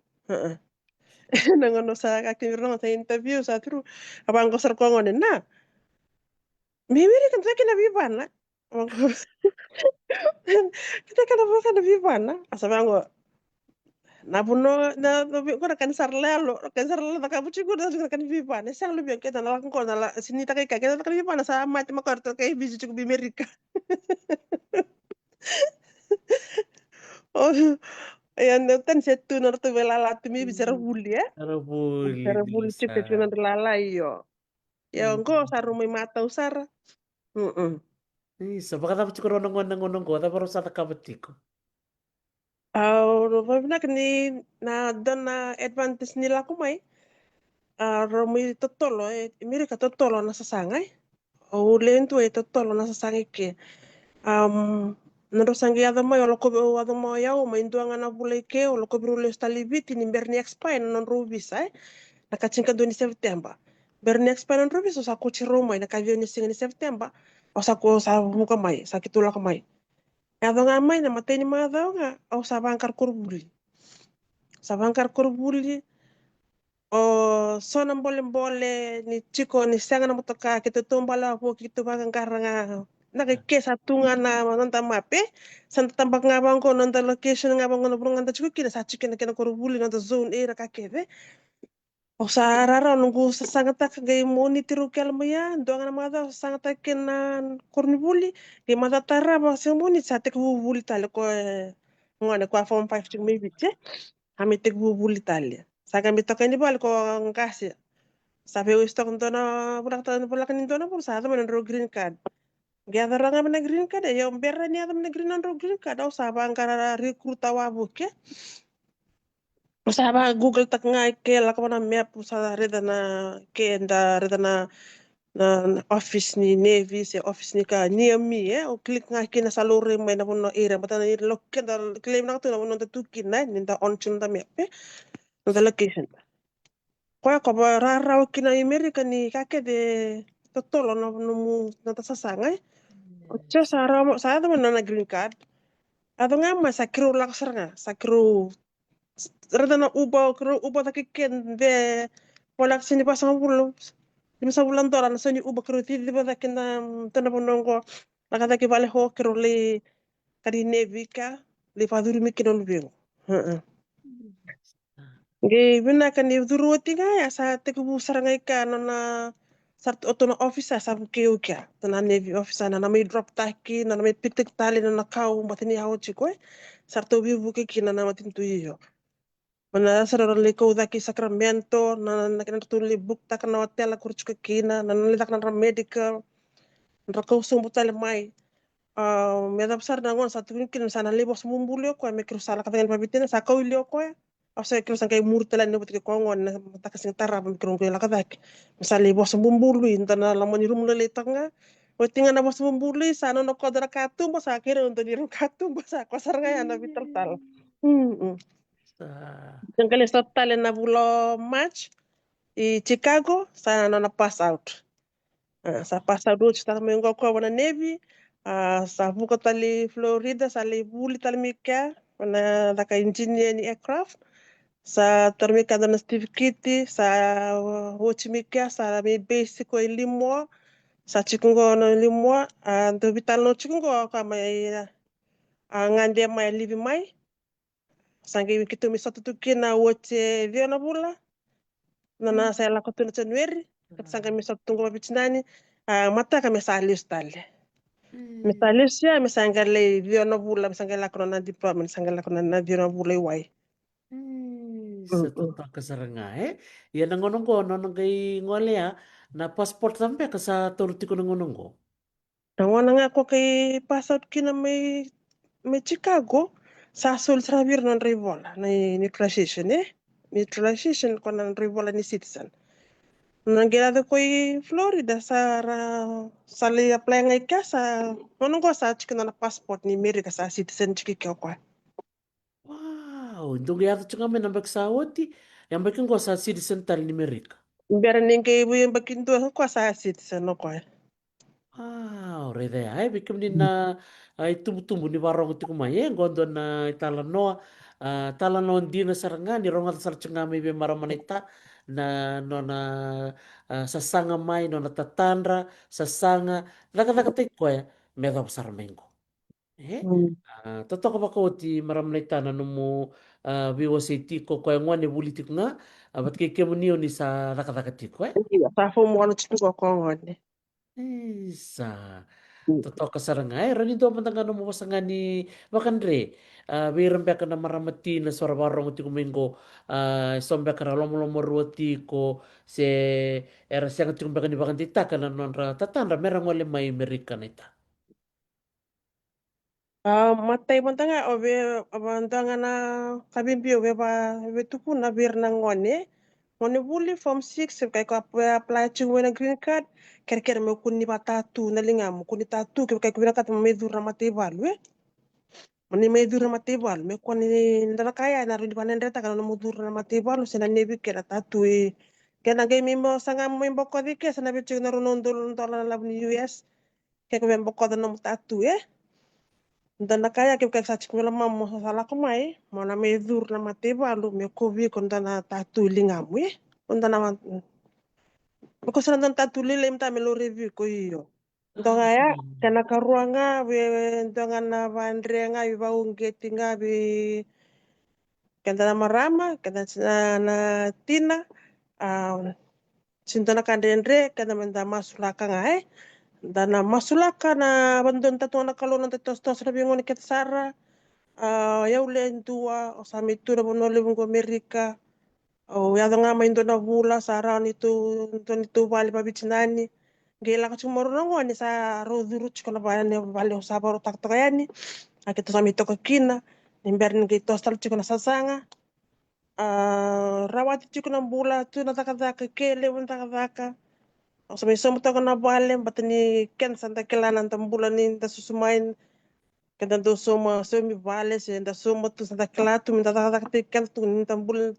Nangon sa kakiriro sa interview sa tru. Abang ko sarko ngonin na. Mimiri kan sa kinabibana. Abang ko, kita kinabibana. Asabang ko, napuno na ko na kansar lalo na kabuchi ko na kan viva na sang lubi kita na lang ko na sinita kay kita kan viva na sa mat makarto kay bisi ko bimerika oh ayan tan setu na to bela latu mi bisara huli ya Arabuli bisara huli bisa. chip na lala iyo ya ngo sa rumay mata usar Isa pakatapos ko rin nangon ko tapos sa nakabati ko. Rumay na na don na advantage nila kumay rumay totolo Amerika totolo na sasangay o lento totolo na sasangay ke Narosangi adama yo loko adama yao mainduanga na bulay ke o loko brule stalibiti ni berni expired non rubis ay nakachinka do ni September berni expired non rubis o sa kuchi Roma nakavyo ni singa ni September o sa ko sa muka mai sa kitula ka mai ado nga mai na matay ni mga daw nga o sa bangkar kurbuli o so nang bole ni chiko ni sanga na motoka kito tumbala po kito bagang karanga nakikesa tunga na nanta mape santa tambak nga bang ko nanta location nga bang no brungan ta chiko kina sa chicken na kina kurbuli nanta zone era ka keve O sa arara nunggu sasangata kagay moni tirukel mo yan. Doon nga naman daw sasangata kinan kornibuli. Di matatara ba sa moni sa tikbubuli tali ko ngone ko form 5 ting maybe che. Kami tikbubuli tali. Sa kami to kani bal ko ang kasi. Sabi ko isto kung to na bulak ni to na po sa ato man green card. Gather nga man green card yung berra niya man green card. O sa bang karara recruit awabu ke. Usaba Google tak nga ke la ko na map sa reda na ke nda reda na office ni Navy se office ni ka near me o click nga ke na salure may na puno area bata na lokke da claim na to na puno da tuki na ni da on chin da map no da location ko ba rara o kina America ni ka ke de totolo no mu na ta sasanga o che sa ra mo sa da na green card ado nga ma sa kru lak nga sa kru rada na uba taki ken de polak sini pasang bulo di sa bulan dola na sini uba kru ti di ba taki na tanda ponongo nakata ki bale ho kru li kadi nevi ka li paduri mi kino lubingo ge bina kan ni duru tinga ya sa te ku saranga ka no na sart otono officer sa ke ukya na nevi officer na may drop taki na may pitik tali na nakau matini hawo chiko sarto bi buke kina na matin tuyo mana sarara liko daki Sacramento na kina tuli bukta kana hotel kurchuka kina na nalitak na medical na kau sumbu tali mai me da besar na ngon satu kin sana libos mumbulio ko me kru sala kata pabitina sa kau ilio ko o sa kru sang kay murtala ni butik ko ngon na matakas ng tara me kru ko la kadak misal libos mumbulu inta na lamon ni rumle letanga o tinga na bos mumbulu sana no kodra katum sa kira untuk ni ru katum sa kosar nga na bitertal Sa Yang kali total na bulo March i Chicago sa na pass out. Sa pass out do kita mengo ko wana Navy sa buko tali Florida sa li buli tali mika wana daka engineer ni aircraft sa termika na Steve Kitty sa Hochimika sa mi basic ko ilimo sa chikungo no ilimo ando vital no chikungo kama ngande mai livi mai sangi kitu mi sotu tukina woche viona bula nana saya lakukan Januari sanga mi sab tunggu mabichinani mata kami salis tali misalis ya misanga le viona bula misanga lakuna na diploma misanga lakuna na viona bula iwai sa totoo kasaranga yan ang ngonong ko nonong kay ngole na passport sampai ka sa turuti ko ng ngonong ko. nangona nga ako kay pass out kina may Chicago sa sul sa bir non rivola na neutralization neutralization ko ng rivola ni citizen Nanggirado ko'y Florida sa li apply ngay ka sa ngonong ko sa chikin na passport ni Amerika sa citizen chiki ko Wow, ndong yata tsaka may nambag sawati. Yang bakin ko sa citizen tal ni Amerika. Biar ningke ibu yang bikin tuh aku kuasa asit sana kok. Wow, reda ay bikim din na ay tumbo ni warong ti kumaye gondo na talano talano di na saranga ni ronga sarchenga may be maramanita na no na sasanga mai no na tatandra sasanga laga ko medo sarmengo. Totoo ba ko ti maramnita na mo biwa sa iti ko kaya ngwan ni bulitik nga ba't kay kemuniyo ni sa nakatakatik ko Iya, sa form one chitu kok ngon. Isa. Totoo ka sarangay. Rani do man nga mo nga ni Bakandre. Biram ba ka na maramati na sarabarong ti kumingo. Sombe ka na lomo ruoti ko se era siyang ti kumbaga ni Bakandita ka na non ra tatanda merang wale may Amerika na ita. Matay man tanga obe abantanga na kabimbi obe ba obe tuku na bir na ngone. Ngone buli form 6 kay ko apply chingwe na green card. Ker me kunni ba tatu na linga mo kunni tatu kay ko binakat may dur na matay balu Mani may dur na matay balu me kunni ndala kaya na rin panen reta kana mo dur na matay balu sina nebi kera tatu kaya nagay mo sanga mo yung bako di kaya sanabi ching na runondol dola na lab ni US. Kaya ko yung bako da na mo tatu Ndana kaya ke kaya sa chikmela mamo sa sala kumai mana me dur na mate balu me kovi kon dana tatu lingamu kon dana ko sa dan tatu lile mta me lo review ko iyo ndonga ya kana karuanga be ndonga na vandre nga ba ungeti nga be kanda na marama kanda na tina Sintana kandendre kada menda masulaka ngai dana masulaka na bandon tatuana kalona tetos tos na bingoni ket sara ya ule tua sami tu na bono le bungo Amerika o ya nga mai ndona vula sara ni tu ndoni tu vale babichinani gela ka chumoro ngoni sa roduru chikona bane vale usabaro taktayani akito sami toko kina nimber ngi tostal chikona sasanga rawati chikona bula tu na takadaka kele un takadaka Ako sa may sumutang ko na balem, ba't ni Ken Santa Kilanan tambulanin, da susumain, kada do suma, sumi vale, si da suma tu Santa Kilatu, minta takati Ken tu, nintambul,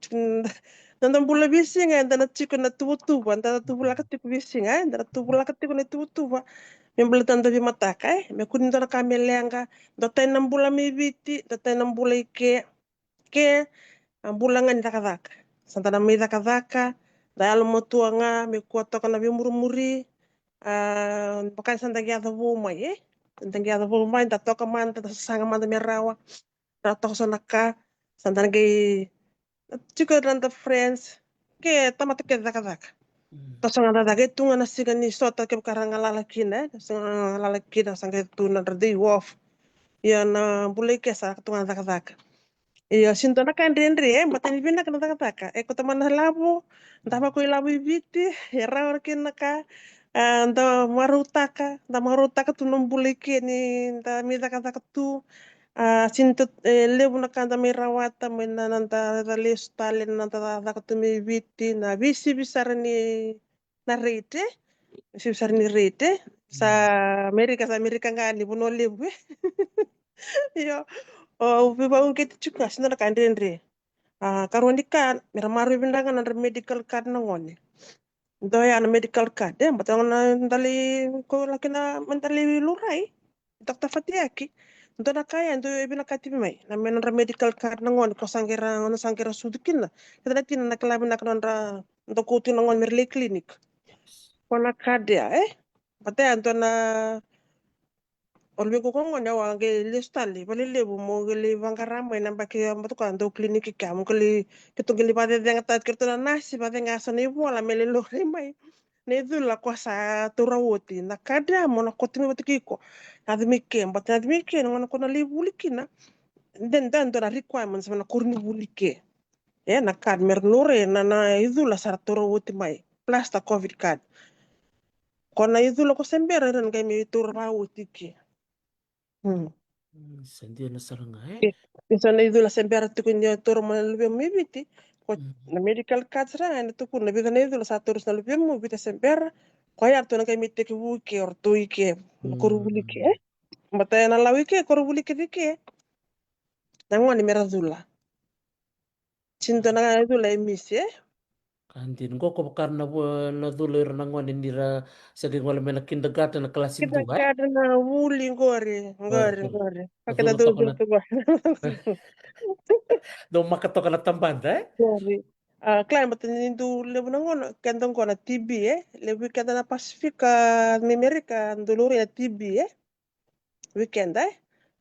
nintambula bising, da na chiko na tubutuba, da tubula katiku bising, da tubula katiku na tubutuba, may bulatan do mataka, may kunin do na kami lenga, do tayo nambula may biti, do tayo nambula ke, ang bulangan takadaka. Santa na may takadaka, dahil mo tuwa nga, may kuwato ka na bimurumuri, pakai santa giada vuma ye santa giada vuma da toka man da sanga man da merawa da toka sonaka santa ngi chiko randa friends ke tamata ke daka daka to sanga da daka tunga na siga ni sota ke karanga lala kina sanga lala kina sanga tuna rdi wof ya na bulai ke sa tunga daka daka iya sinto na kan rendre mata ni bina kana daka daka e ko tamana labo ndaba ko labo ibiti ya rawar kinaka nda marutaka tu nombulike ni nda mida kata tu sinto lebu na kanda may rawata may nanda da lestale nanda da tu may viti na visi bisar ni na rete visi bisar ni rete sa Amerika nga ni buno lebu yo viva ungkiti chuka sinto na kandendre karuan kan mera maru bindangan na medical card na ngone doya na medical card batang na dali ko laki na mandali lurai dokter fatiaki ndo na kaya ndo ibina kati mai na men ra medical card na ngon ko sangera sudukin na kada tin na kala na kanra ndo ko tin ngon merle clinic kona card ya bataya ndo na olbe ko ngon ya wange listali bali lebu mo gele vangarama na baki ambato ka ndo clinic ka mo gele ketungeli bade denga tat kertona nasi bade ngasa ni bola mele lo mai Nedula kwa sa tora wote na kada mo na kotimi wote kiko admike mbata admike no na kona libulikina den dora requirements na kurni bulike na card mernure na idula sar tora wote mai plus ta covid card kona idula ko sembere ren kai mi tora wote ki Sandia na saranga Isa na idula sembere tu kunya tora mo lebe mi biti ko na medical card ra na tu kun na bida na idula sa tora na lebe mo bita sembere ko ya to na kai mi teki wuke or to ike kurubulike Bataya na lawike korubulike dike nangwani merazula cinto na dula emisi Kantin ko ko karena na dulo na ngwan nira sa wala may na kindergarten na klase kita 2 kada na wuli ngori kakita Nadulo to ko dudul na tu ba do makato ka na tambanda ngori klaim batin nindu lebu na ngono kentong ko na TB lebu kada na Pasifika ni Amerika nduluri na TB weekend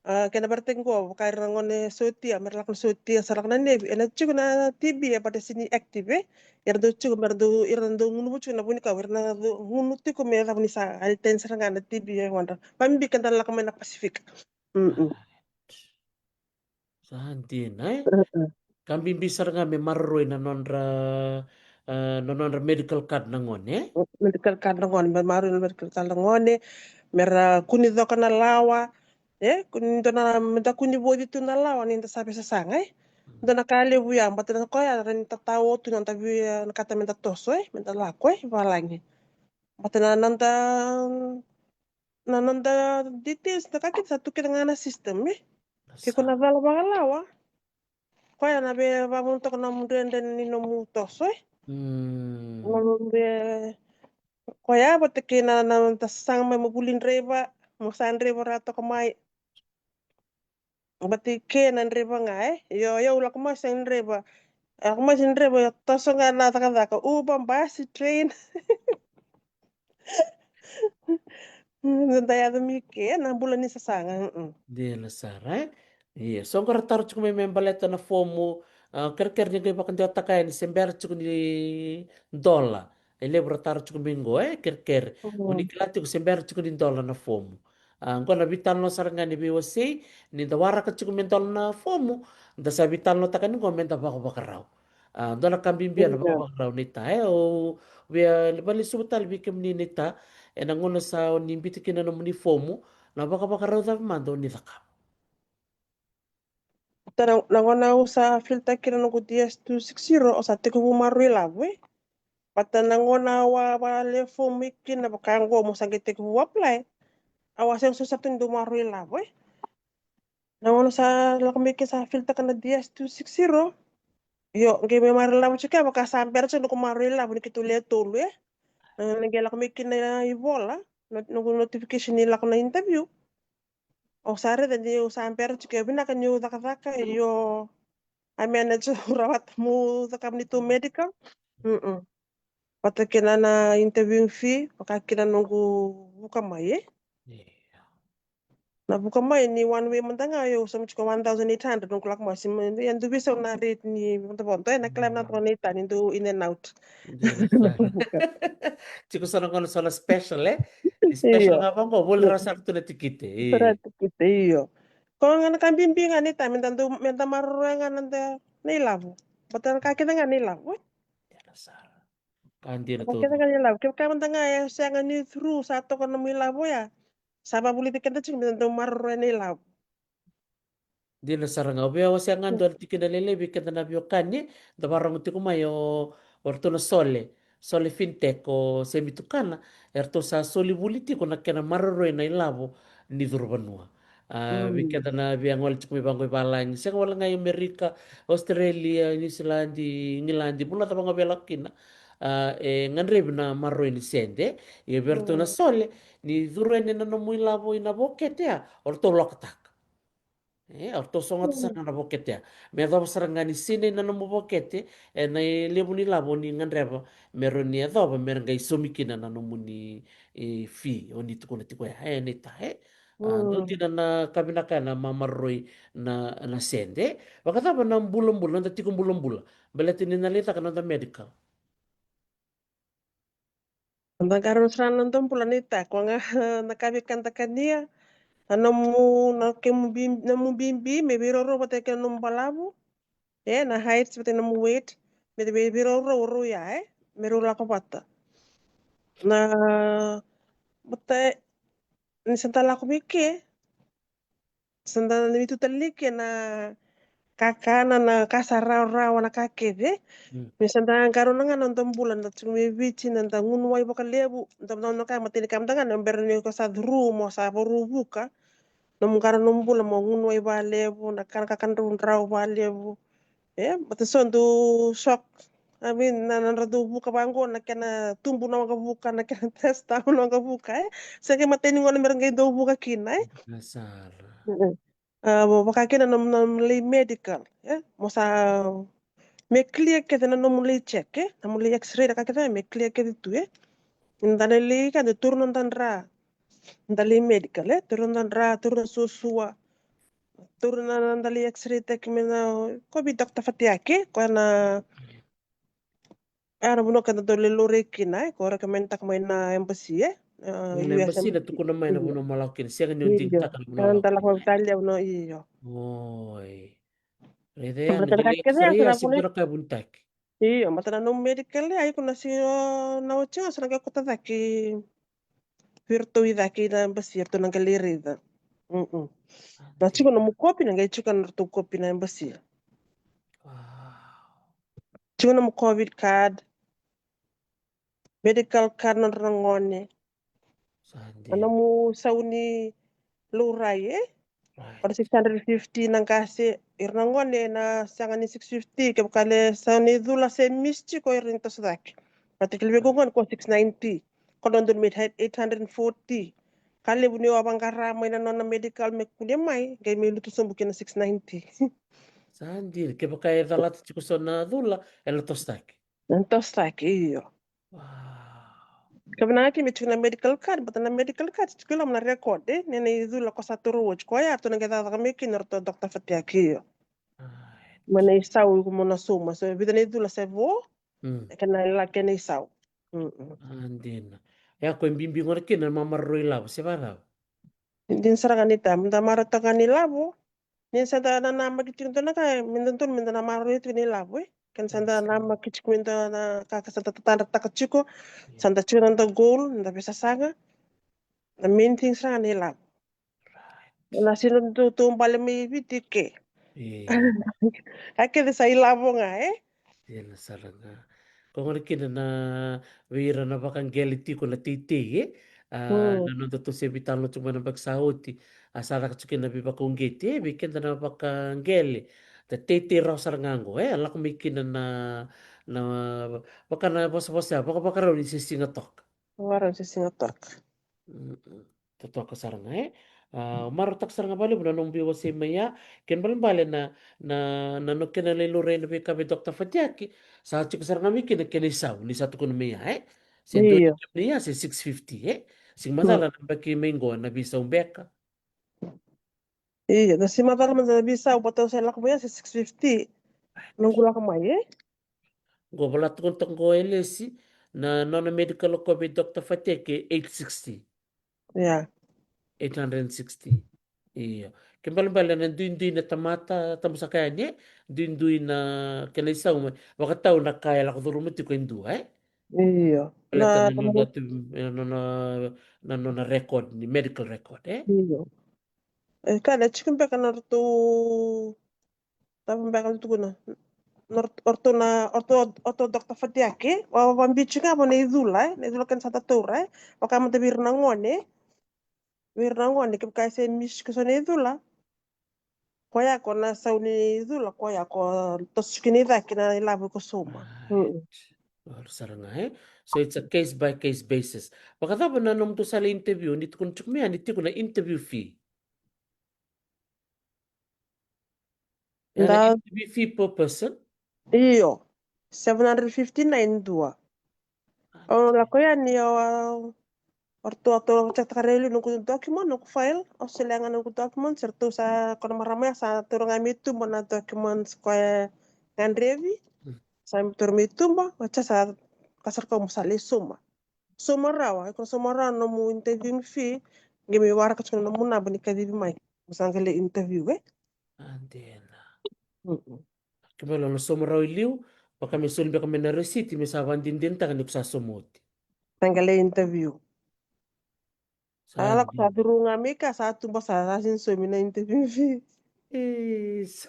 kena berteng ko kair ngone sotia merlak sotia sarak na nebi ena chugo na TB pada sini aktif irdo chugo merdo irdo ngunu bucu na buni ka wirna ngunu ti ko me ni sa al ten seranga na TB wanda pambi kan dalla na Pasifik Santin kami bisa nga may maroy na nonra medical card na ngon medical card ngone maru medical card ngone mera kuni do kana lawa kuni do na menta kuni bodi tu na lawa ni ta sabe sa sanga Dona kale buya mbata ko ya ren tatawo tu nanta bi kata menta toso menta lako valangi mbata na nanta details na kakit satu kita ngana system ke kuna vala balawa ko ya na be ba mun to na mun den ni no mu toso ngomong be ko ya bote ke na ta sang me mo bulin reba mo san reba rato ko mai bati ke nan reba ngai yo ulah ko mai san reba Ako masih rebo ya toso nga na taka ubang basi train dayado mike na bulan ni sasanga Dia na sara iya so ko ratar ko may membaleta na fomo Ker-ker ni kay pakan dia takai ni sember cukup di dola. Ele brotar cukup minggu ker-ker. Mm. Unikilati ku sember cukup di dola na fomu. Angko na bitan lo sarangan ni BOC ni dawara ka cukup mentol na fomu. Da sa bitan lo takan ko menta bako bakarau. Dona kambimbia na bako Iya. bakarau nita o bia bali subutal bikem ni nita nangono sa nimbiti kina no ni fomu na bako bakarau ta mando ni takap. Nangona usa filter kira no DS260 o sa tiku bumarui lawe. Pata nangona wa le fomikin na bakango mo sa gitik apply. Awas yang susah tu bumarui lawe. Nangona sa lakamiki sa filter kana DS260. Yo, ngi me marila mo chika baka samper sa no kumarila ni kitule tulu eh. Ngi lakamiki na ibola. Notification nila ko na interview. O sare dan di samper chika bina kanyo daka yo I manage rawat mo takam nito medical. Mm. Patakina na interview fee, pakakina nunggu buka mai eh. Iya. Na buka mai ni one way mentanga yo sama chika 1,800 nunggu lak masih yang tu bisa na rate ni untuk bonto na klaim na to nita ni tu in and out. Dia sa. Buka. Chico sono con sono special Di special Iya. nga pa ko boleh rasa tu na tikite Berarti kita iyo. Kalau nggak kan bimbingan nita minta tu minta maruangan nanti nilabu. Betul kaki tengah nilabu. Dia rasa. Kan dia na Kaki todo. tengah nilabu. Kaya kaya tengah ya saya ngani through satu kan nilabu ya. Sabab politik kita cuma minta tu maruangan nilabu. Dia na sarang obe o sia ngando tikin na lele bi kanta na bio kanye da barang ti kumayo orto na sole. Sole fintech o semi tukana erto sa soli buliti ko na kena maroro na ilabo ni durbanua. Bi Hmm. kanta na bi angol chukmi bangoy balang. Sia wala ngay Amerika, Australia, New Zealand, England, pula tabang belakina. Nganreb na maroro ni sende. E berto na Hmm. sole ni durene na no muy labo ina bokete ya orto loktak. Orto songa ta Hmm. saranga na bokete ya. Me adho saranga ni sine na no bokete na lebu ni labo ni nganreba meron ni adho meron gai somikina na no muni fi oni tuko na tiko ya ni ta ando Hmm. tina na kabinaka na mamaroi na sende wakata ba na bulan-bulan na tiko bulan-bulan balati ni nalita ka na medical. Tentang karun seran nonton pulang nita. Kau nggak nakabikan takania. Anamu namu bimbi me biro ro pate ke num balabu. Na height pate namu weight. Me biro ro ya me ro la kopata. Na pate ni sentala ko mike. Sentala ni tu talike na kakana na kasara rawa na kakede. Hmm. Misanta karon nga nonton bulan na tsumi bichi nanta ngunway baka lebu. Ntam ka matini kam tangan number ni ko sa dru mo sa boru buka. Nung karon nung bulan mo ngunway ba lebu na kan kakan raw ba lebu. Bata son tu shock. I mean, nanradu buka bangko na kena tumbu na buka na kena testa na buka Sa kaya matini ngona meron kayo do buka kina Dasar. Baka kina nam medical. Mo sa me clear ke na no muli check na muli x-ray ka kita me clear ke tu ndale li ka de turno ndandra ndale medical turno ndandra turno susua turno ndale x-ray tek me na ko bi dokta fatiake ko na ana buno ka to le lore kina ko recommend tak mai na embassy Wala US embassy na embassy tuko na may na iyo buno malakin. Siya ganyan iyo digta ka na kan tala malalakin ko na. talya no iyo Oy. Rede yan, berarti nagili ka kaya X-ray ya, sana pun siguro ka buntak. iyo matana no medical ay ko na si na ocho sana ka ko tataki virtuidade na embassy to nang galirida. Na Ante. chiko na mukopi na ngai chiko na to kopi na embassy. Wow. Chiko na mu COVID card, medical card na rangone. Ano Sandin. mu sauni lurai para Right. 650 nang kasi irnangone na sanga ni 650 ke kale sauni dula se misti ko irin to sadak. Pati kilbe ko ngon ko 690. Ko don dun 840. Kale buni wabang karama na non na medical me kunya mai kay may luto sumbukin na 690. Sandin. Kaya ba kaya dalat chiko sa na dula, elo tostak. Entonces, iyo. Wow. Kabinaki mi chuna medical card, but na medical card chukula mna record nene izula kwa saturu watch kwa ya tuna ngeza kama kini rto Dr. Fatiaki iyo. Right. Mana isau ko muna suma. So, bitan itu lah sebo, Hmm. kena laki na isau. Mm-mm. Andina. Ya ko bimbingon na kin na mamarroy law. Sebaraw. Din sarangan ita, minta maratakan ni labo. Ni santa na nama kicik to na kay, minta tun minta na maro itu ni labo eh. Kan santa nama kicik minta na kakasanta tatanda takachiko, santa chira na goal, na bisa sanga. The main thing sarangan ni labo. Na sino tu pala may bitike. Iya. Ake de sa ilabo nga eh. Yan na saranga. Kung ano kina na wira na bakang geliti ko na titi eh. Hmm. Nanondo to si bitalo cuma na bagsahoti. Asara ka na biba kong giti eh. Bikin na bakang geli. Ta titi raw sarangango eh. Alak mikin na baka na bos-bos ya. Baka raw ni sisingatok. Waran si singatok. Mm. Totoo ka saranga eh. Marutak saranga bali na nung biwa si Maya. Ken bali bali na nanok na lilure na kami Dr. Fatiaki. Sa chik saranga mi kinisaw ni sa tukun Maya eh. Si Doni Iyo. niya si 650 eh. Sing Hmm. madala na baki mengo na bisa umbeka. Iya, na si mata naman sa bisa, upataw sa lakmo yan, si 650. Nung gula kamay eh. Go bala tukun tonggo elesi na nona medical ko bi Dr. Fatiaki 860. Yeah. 860. Iya. Kembali-bali na duin-duin na tamata tamo sa kanya niya. Duin-duin na kinaisaw mo. Baka tao na kaya lang ko rumiti ko yung duha eh. Iyo. Paleta na nun na na record ni medical record eh. Iyo. Kada chicken peka na to tapos peka to na orto na orto Dr. Fatiake, wa wambichi ka mo na idula kan sa tatura, wa kamo te bir na ngone kim kai se mish ko na idula. Koya ko na sa ni idula, koya ko to skini da kina ilabu ko suma. Right. Well, sarang nga eh. So it's a case by case basis. Baka tabo na nung to sa interview, nito kung chukmihan, nito ko na interview fee. Yan na Nda interview fee per person. iyo 759 dua. Oh, la koya ni orto cek takareli nungku document nungku file o silangan nungku document sertu sa kono marama sa turung itu mana document skoe ngandrevi Hmm. sa turung itu mba wacha sa kasar ko musali suma suma rawa ko suma rawa no mu interview fi ngemi wara ko no mu na bani kadi mai musangale interview eh. Andela. Mm-mm. Kaya lo somraw iliw, baka may sulbi kami na receipt, may sawan din din ta kanip sa sumot. Tangale interview ala ko sa Sandi. turung amika sa tumba sa sin so mi na interview fi. Is.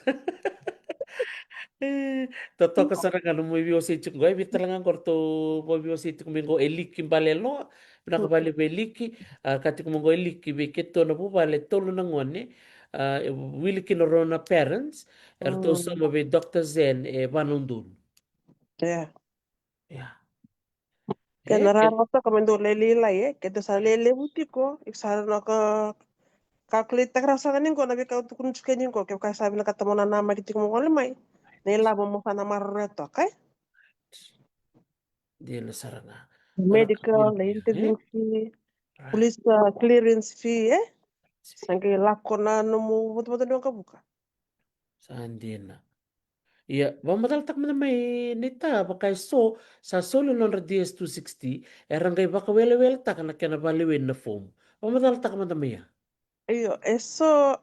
Totoo ka sa nga nung may si chuk goy bit lang ang korto mo si chuk mingo eliki balelo pinakabali be eliki kati ko mongo eliki be keto na po bale tolo na ngone wili kinoro na parents erto so mo be Dr. Zen e banundun. Yeah. Yeah. Kaya Eh, nararapat kami doon lelila eh. Kaya sa lele buti ko, iksara na ka calculate ta rasa kanin ko nabi ka tukun chikenin ko kaya sabi na katamo na nama kiti mo ko limay. Nila mo sana mareto kay di na saranga. Anak medical, la kabimbya, eh? interview fee, Right. police clearance fee eh. Sangke lako na no mo buto-buto doon ka buka. Saan din na. Iya, mamadaltak mo na may nita, baka so, sa solo non radius 260, erangay baka wele-wele ta ka na kinabaliwin na foam. Mamadaltak mo na may ya. Ayo, eso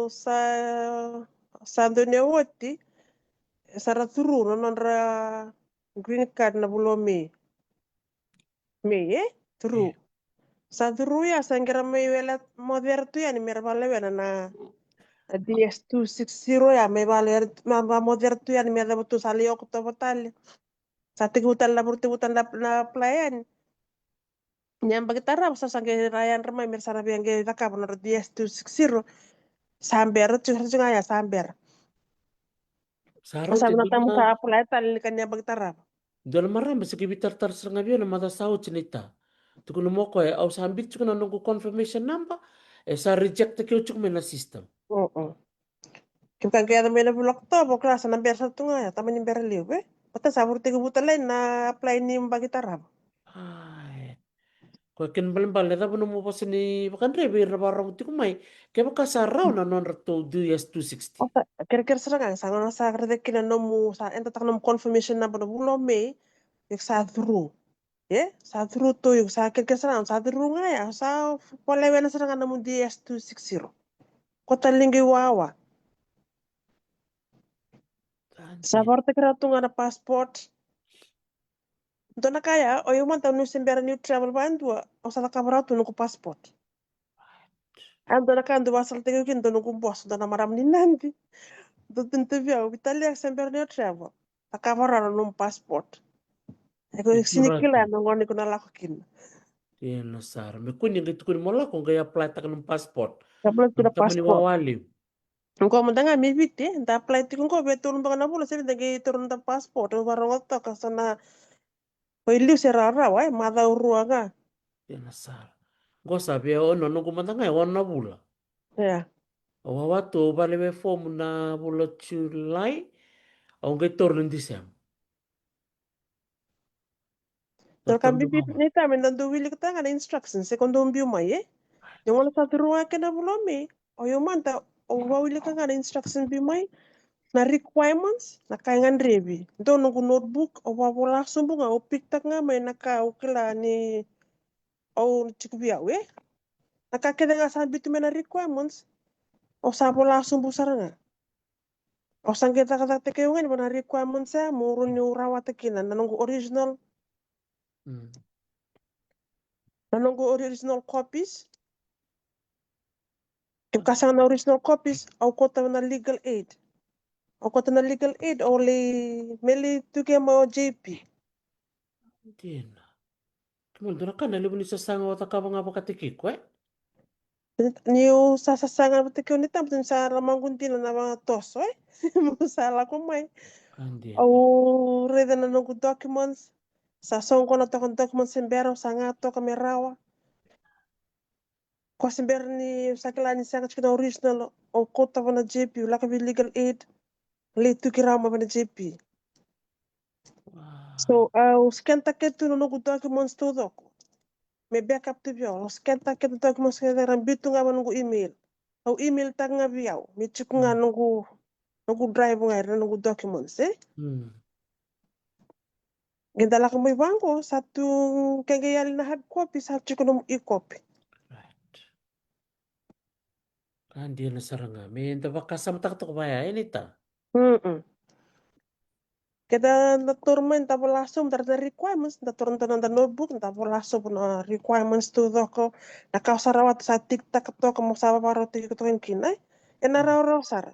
sa dunia woti sara turu no nonra green card na bulo me eh turu. Eh, Sa turu ya sangkira may wela moder tu ya ni merbale wena na DS260 ya me vale ma moder tu ya ni me debo tu salió ko to botal. Sa tigutan la burtigutan na playan. Nyam bagitara sa sangke rayan remay mer sara biang ge daka bono DS260 samber tu harus ya samber. saro, Sa di na doon tamu na, sa play tal kan ya bagitara. doon na marami, sa kibitar-tar sa nga biyo, na matasaw chinita. Tukun mo ko eh, aw sa ambit ko na nung confirmation number, eh sa reject na kiyo chuk may na system. Oo. Kaya kaya may na bulak to bo klasa na ber sa tunga ya tamen ber liu Pata sa burtigu butalen na apply ni bagitara. Ay, ken balen da bono mo pasini bakan rebe rabarang ti kumai. Kaya baka sarau na non rato 2 years 260. Osa kira-kira serang sa ngono sa kare kina nomu sa enta tak nom confirmation na bono bulo me yuk sa through. Ye, sa through to yuk sa kira-kira serang sa through nga ya sa pole wena serang nomu DS260. Kota lingi wawa. Sa Antin. porta kira tu nga na passport. Dona kaya o yung manta nu sembera new travel bandua o sa takabara tu nuku passport. Ando na kando wasal tege kin dono kumbos dona maram ni nanti. Do tentu via o Italia sembera new travel. Takabara num passport. Eko sini kila Iturati. nongoni kuna lako kin. Tiyan na sar. Me kunya gitu kun mola kung kaya apply tak ng passport. Kabla Ang kuna tamo ni passport. wawali. Ngo mendanga mi vite da apply tikun ko be turun bangana bula sebi dagi turun da passport. O barong to kasana. O iliu serara wa mada uruanga. Tiyan na sar. Go sabi o no nung kumanta nga na bula. Ya. O wawato bale be form na bula July. O ngay turun December. Dol Turun kambi na bit mama. ni tamen dan do wili kita ngana instructions sekondo mbiu mai yung wala sa turuan ka na bulo me o yung manta o wawili ka ngana instructions bi mai na requirements na kaingan revi do nungu notebook o wawala sumbu nga o piktak nga may naka o kila ni o chikubiya we nakakita nga sa bitu na requirements o sa wala sumbu saranga o sangkita ka teke yung nga na requirements sa muro ni urawata kina nanungu original Hmm. nanungu original copies. Yung kasama na original copies, au kota na legal aid. Au kota na legal aid, o li meli tuke mo JP. Tiyan na. Kumunto na ka. Nalibon ni sasanga o takaba nga pakatikik. We? Niyo sasasangan pati ko nita, pati sa lamanggunti na mga toso eh. Musala ko may. Andiyan Au na. reda na nung documents. Sa song ko na to kong documents simbero, sa nga to kamerawa. Kwa simbero ni sakila ni sanga chikina original, o kota pa na JP, wala ka legal aid. Li tuki rama pa na JP. So, Wow. scan taketu no nung documents to doko. May backup to biyaw. Scan ta kita documents kaya ran bitu nga manungu email. Au email ta nga biyaw. May chiku nga Hmm. nungu drive nga rin nungu documents eh. Hmm. Gindala ka may bangko satu kagayali na hard copy sa chiku nung e-copy. Right. Andiyan na saranga. May tabak kasama takto ko ba ya? Inita. Mm. Kita naturman ta langsung dari requirements ta turun turun ta notebook ta langsung na requirements tu doko nakasarawat sa tiktak to mo sa paro ti ko kina. Enara sar.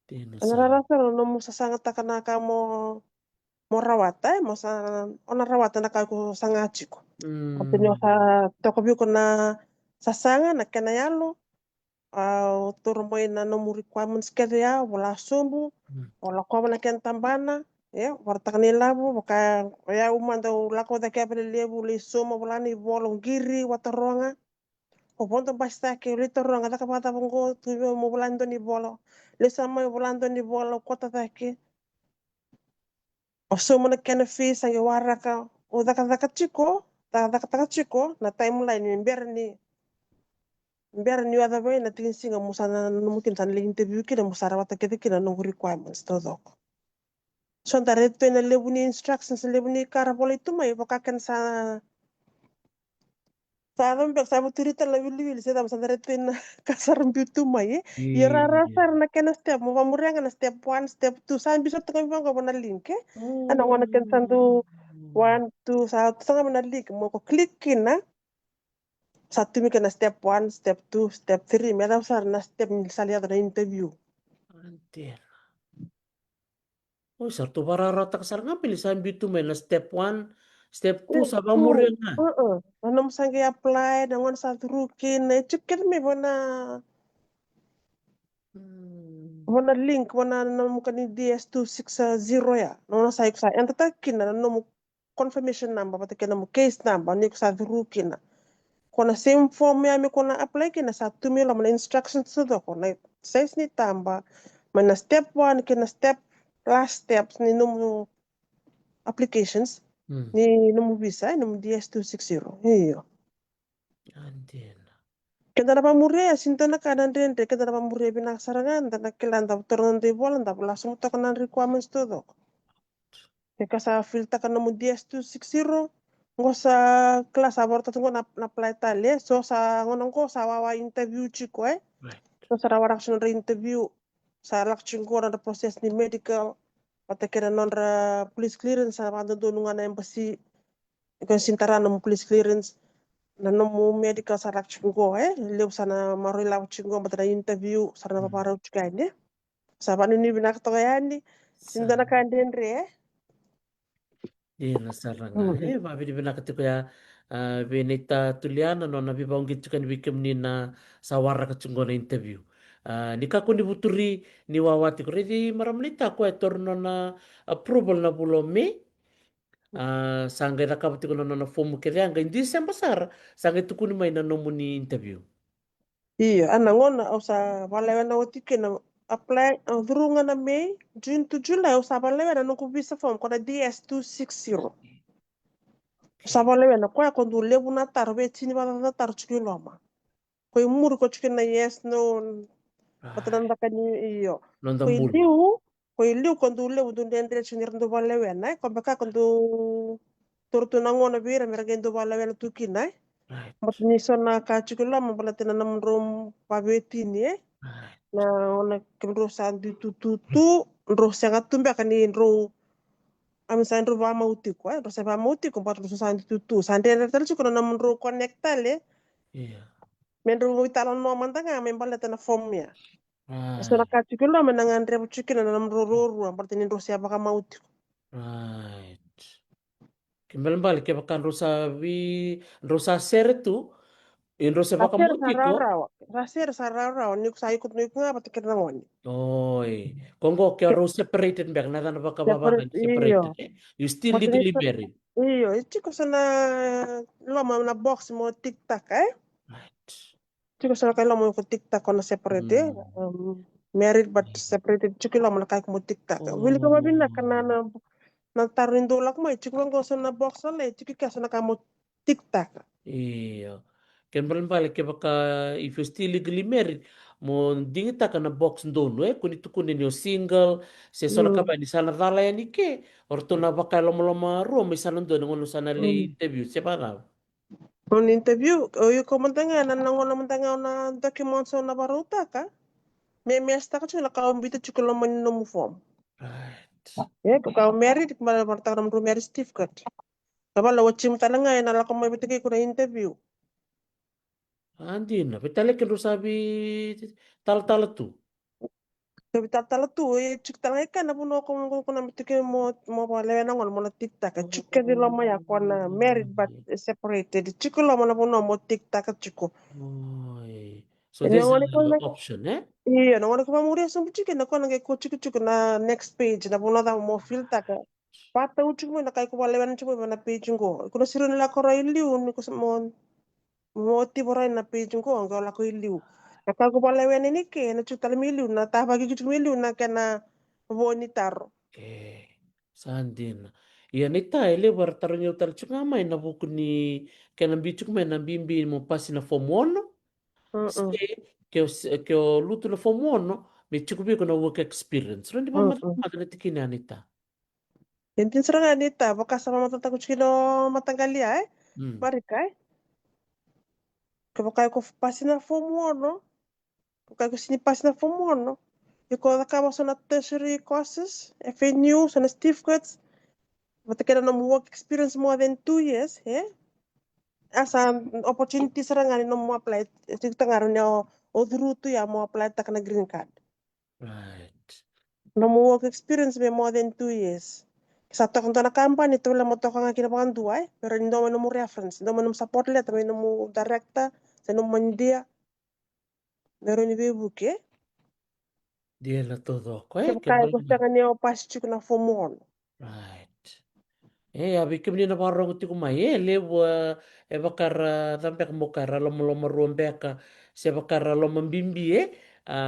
Tiyan na sar. Enara sar no mo sasangat ta kana ka mo rawata mo sa ona rawata na ka ko sanga chiko. Atinyo Hmm. sa toko bi ko na sasanga na kenayalo turmoy na no mo requirements kaya ya wala sumbu Hmm. wala ko na ken tambana ya warta kanila bu baka ya umanda lako da kaya lebu li suma wala ni bolong giri wataronga o bonto basta ke li toronga da kapata bongo tu mo volando ni bolo le sama volando ni bolo kota da ke o suma na ken fi sa yo waraka o da ka chiko da ka chiko na timeline ni berni wada boy na tingin singa musana no mungkin san le interview kina musara wata kete kina no requirements to dok so da reto na lebuni instructions lebuni kara bola itu mai bakakan sa adam bek sa buturita la wili wili sa dam sa reto na kasar bitu mai yara Iya. rasar na kena step mo pamurianga na step 1 step 2 sa bisa to kami bangko na link ana wana ken sandu Oh. 1 2 sa tanga na link mo ko click kina satu mi kena step 1 step 2 step 3 mi adam sar na step mi salia na interview. Antiyan. Oh, sarto bararata kasar nga pilisan bitu may na step 1, step 2 sabang mo Itu, rin nga. heeh. Nanam sange apply dengan satu rukin, cuket me Hmm. wana link wana nanam kani DS260 ya. Nona sa iksa. Yang tatakin na nanam confirmation number pati kena mo case number ni ko satu rukin na. Kona same form ya mi kona apply kina satu mi lamana instructions to kona says ni tamba. Mana step 1 kina step last steps ni num applications. Hmm. Ni nomu visa, nomu DS260. Iyo. Andina. Kita dapat muria, sintana kanan rente, kita dapat muria binaksarangan, tanah kilan dapat turun di bola, dapat langsung tekan requirements tuh. Jika sa filter kan nomu DS260, nggak sa kelas abor tunggu na apply tali, so sa ngonong ko sa wawa interview chiko Right. so sa rawak interview, sa lak chingko na proses ni medical, patakira non ra police clearance sa mga dunungan na embassy, ikon sintaran nomu police clearance, na nomu medical sa lak chingko liu sana marui lak chingko batara interview, sa na Hmm. paparaw chikain sa panu ni binak to kayani, sindana Sa kandien re Ina saranga. Mhm. Babi di bina katiku ya benita tuliana no nabi baong gitu kan bikem ni na sawara kacungona interview. Nika ko ni buturi ni wawati ko redi maramlita ko torno na approval na bulo me. Sangga na kapati ko na form kaya hanggang hindi siya pasar. Sangga itu kuno may nanomo ni interview. Iya, ana ngona usa balewa na otike na apply durunga na Mei, June to July usa balewa na nuku visa form kona DS260. Usa Okay. balewa na kwa kondu lebu na tar we tini bala na tar chuki loma. Ko imuru ko chuki na yes no Right. patranda kani iyo. Ko Nonton bulu. iliu ko iliu kondu lebu du ndendre chunir ndu balewa na ko baka kondu turtu na ngona bira merga ndu balewa na tukina. Right. Matni sona ka chuki loma bala tina namrum pabetini Right. na ona kemro sandu tututu ro sanga tumbe kani ro amisa ro va mauti ko ro sa va mauti ko patro sandu tutu sande na tel ko na ro connecta le Iya. men ro italo no mantanga men balle na fomia so na Right. ka chikulo men na andre chikina na ro ro ro partini ro sia baka mauti Right. Kembali balik ke pekan Rosa Rosa Ser itu, in Rosa raser Bakamuti ko. sarara ni sa ikut ni ko nga patikir na ngoni Oi, Kongo ke Rosa separated back na tan baka baba separate iyo separated. Eh? You still matini legally married. iyo chiko sana loma na box mo tiktak Right. Chico sono kai lomo ko TikTok kono separate Hmm. married but separated chiki lomo na kai ko mo TikTok wili ka Oh, mabina kana na tarin do lak mai chiki ko so na box le chiki ka so na ka mo TikTok iya. Kembali balik ke baka if you still legally married, mo dingita ka na box dono eh kung itu kunin yung single, se sono ka ba mm. di sana dala yan ike, or to na baka loma ro, may sana doon, ng sana li mm. interview, siya pa ka? On interview o yu ko mantanga na nango na mantanga na document so na baruta ka me sta ka chula ka umbita chiki lomo ni no mo form Right. ko ka married ko mala marta ka mo married certificate kabala wachim talanga na la ko may bitike ko na interview Andi na, pitali kan sabi tal-tal tu. Tapi tatala tu cuk tala eka na puno ko na mitike mo lewe na ngon mo na tiktak cuk di lama ya ko na married but separated cuk lo mo na puno mo tiktak cuk Oh, so ene there's ngone ko a na option, eh? iya na ngone ko mamuri so cuk na ko na ko cuk na next page na puno da mo filter ka pata cuk mo na kai ko lewe na cuk mo na page ngo ko na siru na ko ra iliu ni ko mo mo ti boray na page ngo ngo la ko iliu na kai ko lewe ni ke na cuk tala miliu na ta bagi cuk miliu na kana bonitar Okay. Sandin. Iya nita ele bartaranyo tal chunga mai na buku ni kena bichuk mai na bimbi mo pasi na form 1 Mm, se ke o lutu na form 1 me chukubi ko na work experience. Ron di ba mm. matama na tikini anita? Yan din sarang anita, baka sama matatagot kino matanggali ay, Hmm. barikay. Kaya ko pasin na form 1, no? Kaya ko sinipasin na form 1, no? Iko nakama sa na tertiary courses, FNU, sa na certificates, matakira na mo work experience more than 2 years, eh? Asa opportunity sarang ani no mo apply, ito tangaro niya o druto ya mo apply tak na green card. Right. No mo work experience be more than 2 years. Sa tokong to na company, ito lang mo tokong nga kinabangan duay, pero hindi mo reference, hindi mo support letter, hindi mo directa, sa no mandia, meron ni buke. Dia la todo ko Kaya kaya kembali ko na. siya kanya pasok na form 1. Right. Abi kim ni na parang ti kumai le wa e bakara tampe mo kara lo mo rombe ka se bakara lo mbimbi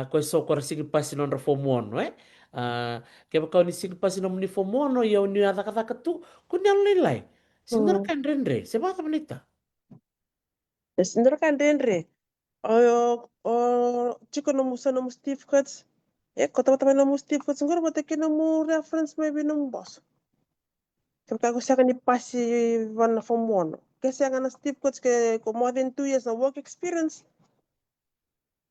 ko so ko sigi pasi non form 1 eh Kaya kau ni sigpasin mo ni fomono ya ni kata tu kunyal nilai. Sinur kan rendre, sebab apa nita? Sindor kan dendre. O chiko no musa no Steve Cuts. Kota tama no Steve Cuts ngoro bote kino mu reference maybe no boss. Porque ako siya ni pasi van na fomono. Kasi nga na Steve Cuts ke ko more than 2 years na work experience.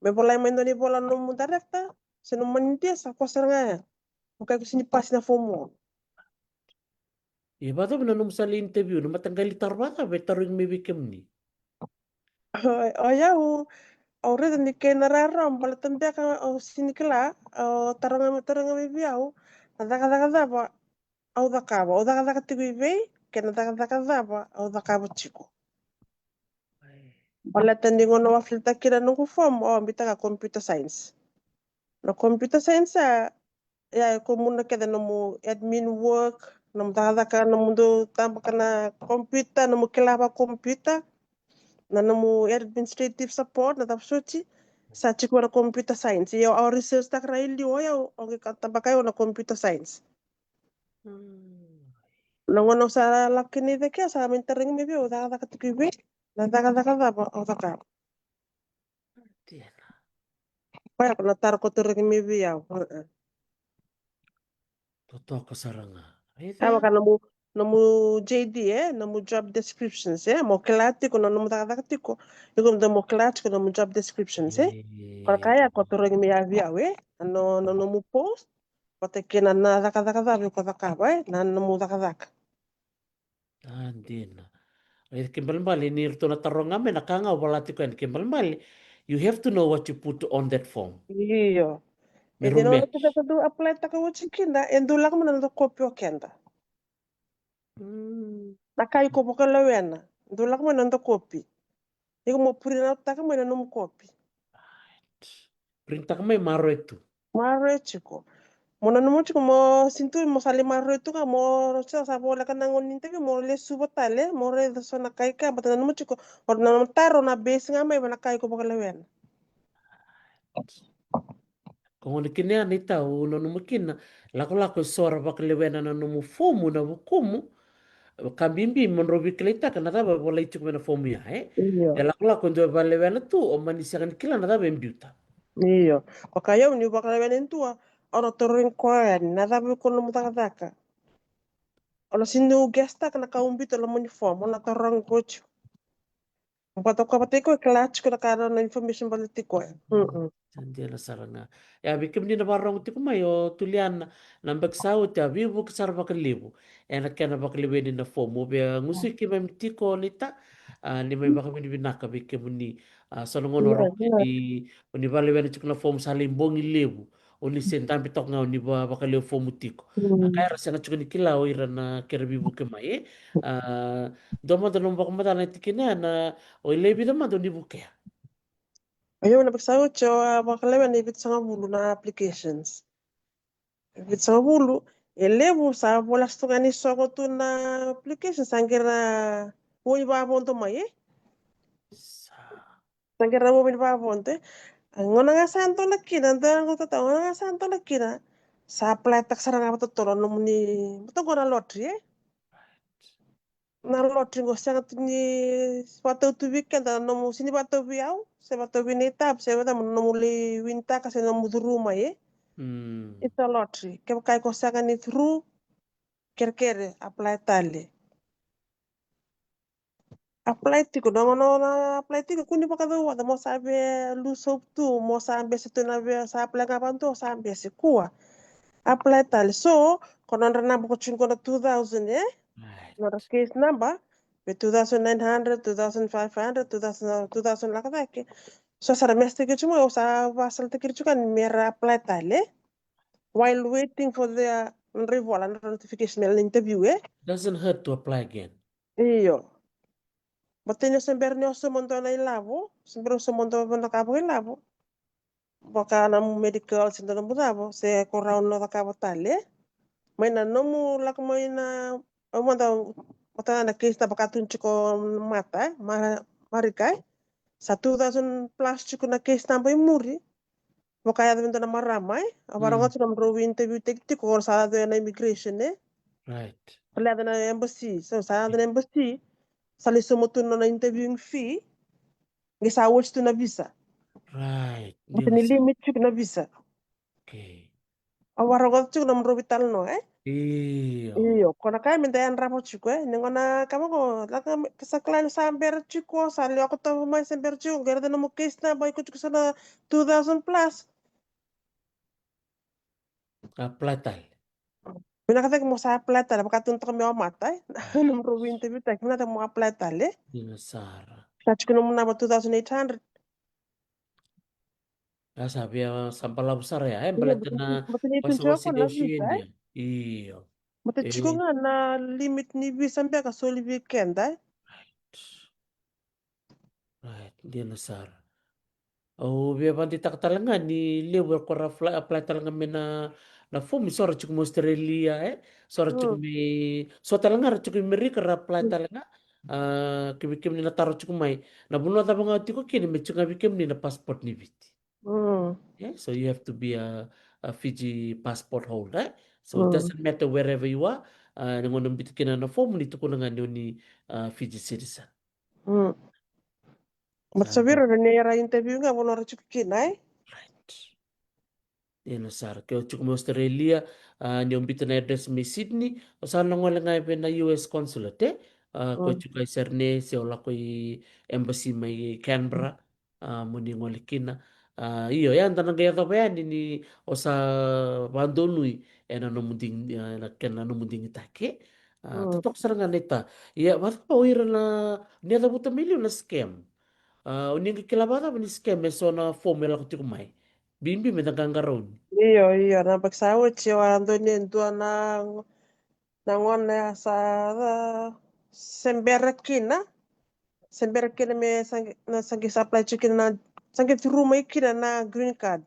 Me bola mendo ni bola no mu directa. Sa no manintia sa ko sa nga. Porque ako sini pasi na fomono. Ya bata menanum sali interview, nama tanggal litar bata, betar yang mebikem ni. O ya already ni kay nararam pala tambia ka o sinikla o taranga mi biao. Nadaka ba au dakaba o daka tigo ibe ke nadaka ba au dakaba chico. Wala tanding ono waflita kira nungu form o ambita ka computer science. Na computer science ya ko muna keda no mu admin work no daka no mundo tamba kana computer no mu kilaba computer na no mu administrative support na tapsochi sa chico na computer science. Yo au research takra ili o ya o ke tamba kayo na computer science. Nangono sa laki ni de kaya sa mintering mi o daka tigo ibe na daka ba o daka. Tiada. Kaya ko natar ko turing mi biyaw. Toto kasaranga. Tawa Eda. ka namu JD namu job descriptions mo klati ko namu takati ko. Igom da mo klati ko namu job descriptions Kaya kaya ko turing mi biyaw ano namu post pati kina na daka ko daka na namu daka. Andina. Kimbal mali ni rito na tarong ngamen nakanga wala tiko yan kimbal mali. You have to know what you put on that form. Iyo. E di Meron no match. kita ko do apply ta ko chikinda endulak mo na kopyo kenda. Nakai ko boka lawena. Endulak mo na kopi. Iko mo purina ta ka mo na namu kopi. Perintah kami maro itu. Maro chiko. Mona no mucho como sintu mo sali marro itu ka mo sa bola ka nangon ninte ka mo le subo tale mo re so na kai ka bata no mucho ko or na taro na base nga may na kai ko bakala wen. Kung ni kini anita uno no makina. Lako sora bakalewena na no fomu na bukumu. Kambimbi menrobi kelita kan nata bola itu na fomu ya Iyo. Ya lako ndo balewena tu o manisikan kila nata bembiuta. Iyo. O kaya ni bakala wen entua ora torin ko en na da ko no mutaka. Ora sinu gesta kana ka umbito lo uniform ona torang coach. Bato ka patiko klach ko ka na information politiko. Sandia na saranga. Ya bikim ni na barang ti kumayo tulian na bagsaw ti abibu kasar bakalibu. Enak ka na bakalibu ni na fomo. Bia ngusi ki may tiko nita. Ni may baka binibinaka bikim ni sa nungon Iya, orang iya. ni balibu ni na fomo sa limbong ilibu. O ni sentam pitok nga ni ba bakalibu fomo tiko. Kaya rasa nga chuka ni kilaw ira na kirabibu kemay. Doma da nung baka matala tikina na o ilebi naman do ni bukaya. Ayaw na pagsawa cho bakala wen ibit sa bulu na applications. Ibit sa bulu elevo sa bola sto gani soko tu na applications sangira mo iba bonto mai Sa sangira mo iba bonte ngona nga santo na kina dan ko tata ngona nga santo na kina sa apply tak sarang apa to tolo no ni to gona lottery na lottery go sa ni pato tu weekend no mo sini pato biao se pato binita se wata no mo li winta kasi no mo duru mai ito lottery ke kai ko sa ni through kerkere apply tali apply tiko no no na apply tiko kuni baka do wada mo sabe luso tu mo sabe se tu na be sa apply ka bantu sabe se kuwa apply tali so kono na buko chinko na 2000 no the case number be 2900 2500 2000 2000 la kada ke so sara meste ke chumo sa wasal te kirchu kan mera apply tali while waiting for the rivola notification interview doesn't hurt to apply again. iyo Batenyo sember nyo sumonto na ilabo, sember sumonto na kabo ilabo. Baka na mo medical sinto na budabo, se korao no da kabo tali. May na no mo lak mo na umanda mata na case na baka tunchi ko mata, marikay. Sa 2000 plus chiko na case na mo muri. Makaya minta nama ramai, orang Mm, orang sudah merugi interview teknik kalau salah tu yang immigration right. Pilihan na embassy. So salah tu embassy, sali semua tu na interviewing fee, nggak sawat tu na visa. Right. Mesti Dia ni nasa. limit cuk na visa. Okay. Orang orang cuk na merugi tal no Iyo. Iyo, kona kaya minta yang rapo cuk ningona kamu ko, laka kesaklan samber cuk sali aku tahu mai samber cuk, gara na mo case na, ba ikut cuk sana 2000 plus. Apply tal. Pinakita mo sa apply tal, baka tunta kami ako matay. Nung merugi interview tayo, pinakita mo apply tal Dia nasara. Touch ko naman na 2,800. Ya sabi sampala besar ya. Iya, Balik na matinitin siya wasi ako na negotiation visa ya. Iyo. Matachiko Eh. nga na limit ni visa mbiya ka soli weekend Right. Dia nasara. Oh, biya pa di takatalangan ni lewer ko apply talaga may na form sora chuk mo Australia sora chuk Hmm. may so talaga ra chuk Amerika ra apply talaga kibikim ni nataro chuk may na buno ta bang ati ko kini me chuk bikim ni na passport ni bit. Hmm. Yeah, so you have to be a Fiji passport holder. So it Hmm. doesn't matter wherever you are. Nangon bit kina na form ni to ko nga ni Fiji citizen. Hmm. Sabi, Matsabiro na nera interview nga wala ra chuk kinay. right. Yan sar ke chuk mo Australia ni umbito na address mi Sydney o sana ngola nga pe na US consulate ko Hmm. chuk ay serne se ola ko embassy may Canberra muni ngoli kina iyo yan tanang kaya to pa yan ini o sa bandonui no munding na ken no munding itake Hmm. tutok sarangan neta iya wat pa uira na niya buta milyon na scam uning kilabata ni scam so na formula ko tikumay bimbi me naganggaron. Iyo, iyo. Napagsawit siya walang doon yun. Doon nangon na sa Semberakina. Semberakina may na sangi supply chicken na sangi rumay kina na green card.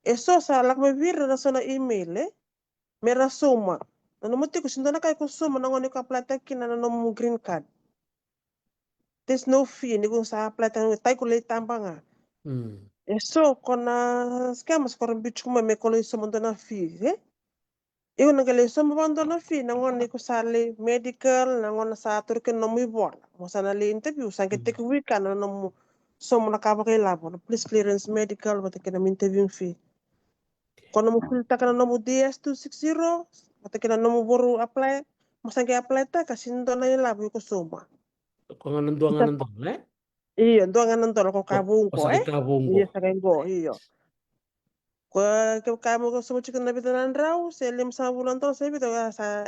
Eso sa lak may vira na sa na email Mera soma. Nano mo tiko sinda na kay ko soma na ngoni ka plata kina na mo green card. There's no fee ni kung sa plata ng tay ko late tamba nga. Hmm. So kona scammers ko rin bitch ko may ko sa mundo na fee. Iyon nga gali sa mundo na fee na ngoni ko sali medical na ngoni sa atur kin no mo ibor. Mo sa nali interview sa kitik Hmm. week na no mo so mo nakabakay labo. Please clearance medical wata kina interview fee. Kono mo filta ka na no mo DS260 wata kina no mo boru apply. Masang apply ta kasi ndo na yung labo ko suma. Kung anong duwa nga Isa ng pa. doon, eh? Iyo, ndo nga nando ko kabung O ko sakit ka bunggo. Iya sa ko, iyo. Ko kamo ko sumu chicken na bitan raw, selim sa bulan to sa bito sa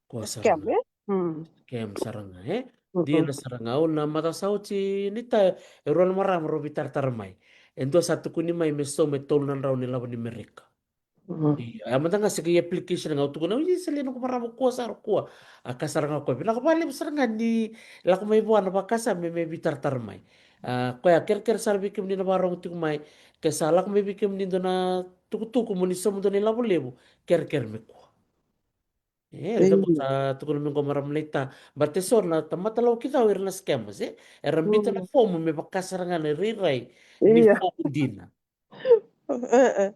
Kuha scam saranga. Hmm. Kem saranga, eh? Di Mm-mm. na saranga. O na matasaw si nita. Eron maram robi tartarmay. Endo satu kuni may meso may tolunan raw nila ni Amerika. Mm-mm. Iya, amanta nga sige application nga utuko na uy sali no kumara mo kuha sa kuha. Akasar nga ko. Pinakabali mo saranga ni la ko may buwan na bakasa may bitar tarmay. Kaya ker sarbi kim ni na barong tingmay. Kaya la ko may bikim ni do na tukutuko mo ni sa mundo nila lebo. Ker me kuha. Rida ko Iyo. sa tukul mong kumaram lita. Batesor na tamatalaw kita o na scammers Erambita na Mm. foam may bakasarangan na riray ni Iya. foam din na. Eh.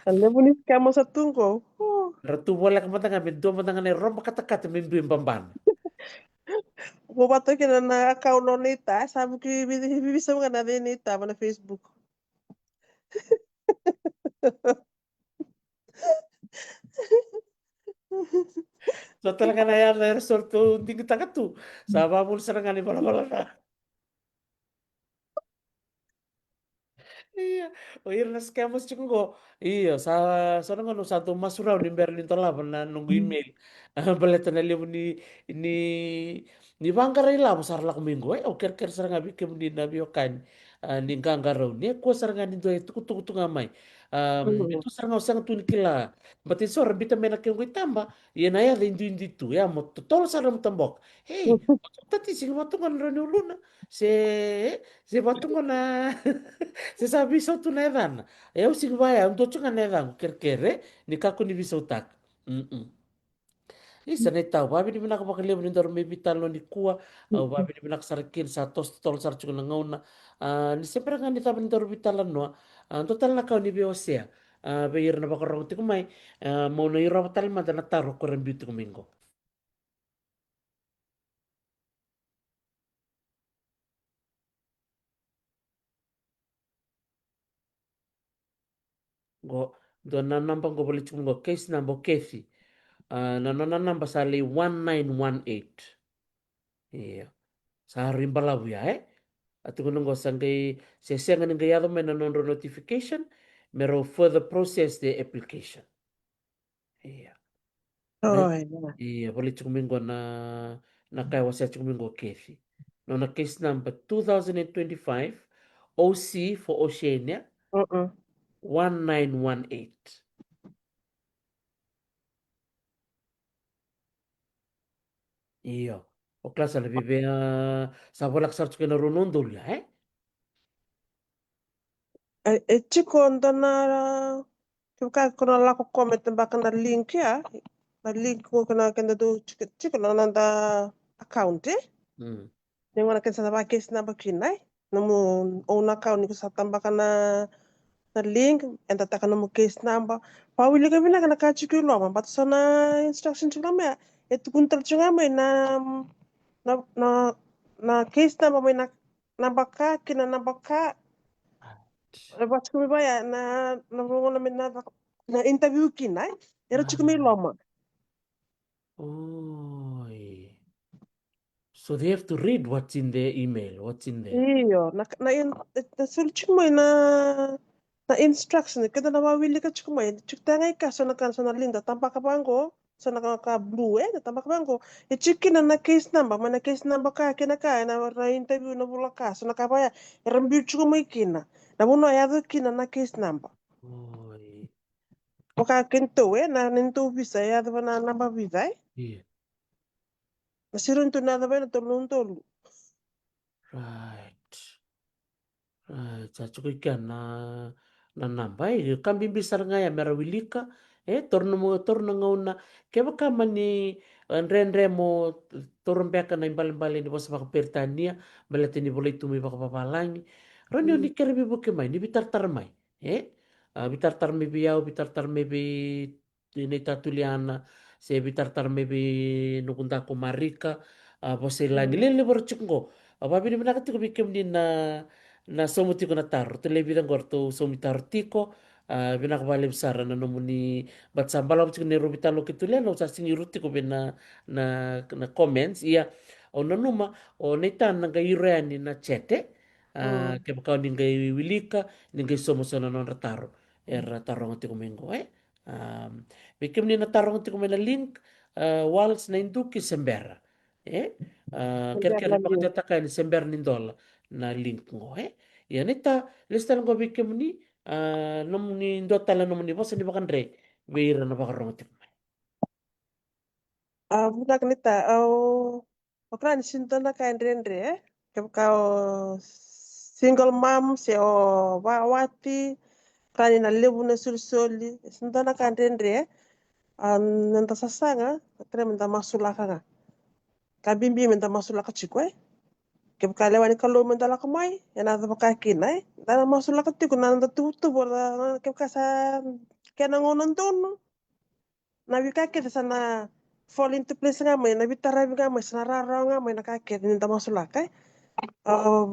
Alam mo ni scam mo sa tungko. Oh. Ratu wala ka matanga medyo matanga na rom makatakat membu yung pamban. Bumato kina na account no nita, sabi ko bisa mo na din nita na Facebook. So talaga na yan na resort to hindi kita ka tu. Sa babul sarangan ni bala na. Iya, o ir na scammers chungo. Iya, sa nang satu masuraw ni Berlin tola na nunggu email. Baleta na liyo ni bangkar ila masar la kumingo o ker sarang abi kem ni nabi okan ni gangaraw ni ko sarang ni do tuku ngamay. Mm. Itu sarang usang tu kila. Bati so rabita mena kem ko tamba. Iya na ya indi tu ya mo totol sarang tambok. Hey, tati sing matungan rani uluna. Se se matungan na se sabi so tu nevan. Eu sig vai, um tochunga nevan ker ni kaku ni bisautak. Mm-mm. Isa na itaw, babi di minak pakaliam ni dorme vital no ni kuwa, babi di minak sarkin sa tos tol sar chukuna ngauna. Ni sempre nga ni taban dorme vital no, total na kau ni beosea. Bayir na bakarong ti kumay, mau na iro tal ma na taro ko rin beauty kumingo. Go do na nambang go balik kumingo case number Kathy. Na namba sali 1918. Iya. Sa rimbalaw ya At kung nung sanggay sesengan ng gayado may non notification, mero further process the application. Iya. Oh, Right? yeah. Iya, balik kumingo na kaya wasa kumingo Kathy. No na case number 2025 OC for Oceania Mm-mm. 1918. Iya. O klasa lebih be sa bolak sarch na runondol ya Chiko ndo kika kuna lako comment baka na link ya. Na link ko kuna kenda do chiko na nanda account Hmm. Yung wana kensa ba case na bakinay. Namu own account ni ko sa tambaka na link and tataka namu case number. Pawili ka bina kana kachiko lo ma but sana instruction chiko me. Etu kuntal chunga me na na na case number me na baka kina na baka Lepas kami bayar na mga namin na interview kinay. Pero chiko may Ah. loma. Oh. So they have to read what's in the email, what's in there. Iyo, na sulit mo na instruction kada na mawili ka chiko may chukta ngay ka so na linda tampa ka bango so ka blue tampa ka bango chiki na case number na case number ka kina ka na interview na bula ka so nakabaya rambi chiko may kina na buno ayado kina na case number Oh. Oka kinto na ninto visa ayado na number visa Yeah. Nasirun to na ba na tulong tulu. Right. Right. Sa chukoy ka na nambay. Kambing bisar nga ya merawilika. Torno nga una. Kaya baka man ni renre mo turun ka na imbalimbali ni bosa baka pertania. Balati ni bolay tumi baka papalangi. Ron yun ni karibi bukimay. Ni bitar may. Bitar may biyaw. Bitar may bi initatuliana. Se bitar may bi nukunda ko marika. Bosa ilangi. Lilibor chungo. Babi ni manakati ko bikim din na somutiko na taro. Tule bilang gorto somitartiko. Binakabali besar na nomuni bat sambala ko ni Robitalo kitulian no sa singi ruti ko na comments iya o nanuma o naitan nga ireani na chete ke bakaw ningay wilika ningay somo sa nanon rataro rataro ng tikumengo bikim ni nataro ng tikumen na link wals na induki sembera eh ker pakatata ni sember nindola na link ngo yan ita lista ng bikim ni num ni ndota la num ni bosa ni bakandre beira na bakarong tikman. Budak nita okran sinto na kain rendre ka single mom se o wati kani na lebu na sursoli sinto na kain rendre nanta sasanga kare menta masulaka nga kabimbi menta masulaka chikwe ka lewani kalo menta la kamay yana da baka kinay dana masulaka tiku na nanda tutu bora ka sa kena ngonon tono na wikake sana fall into place nga may nabitara nga may sanararaw nga may nakakit ninda masulakay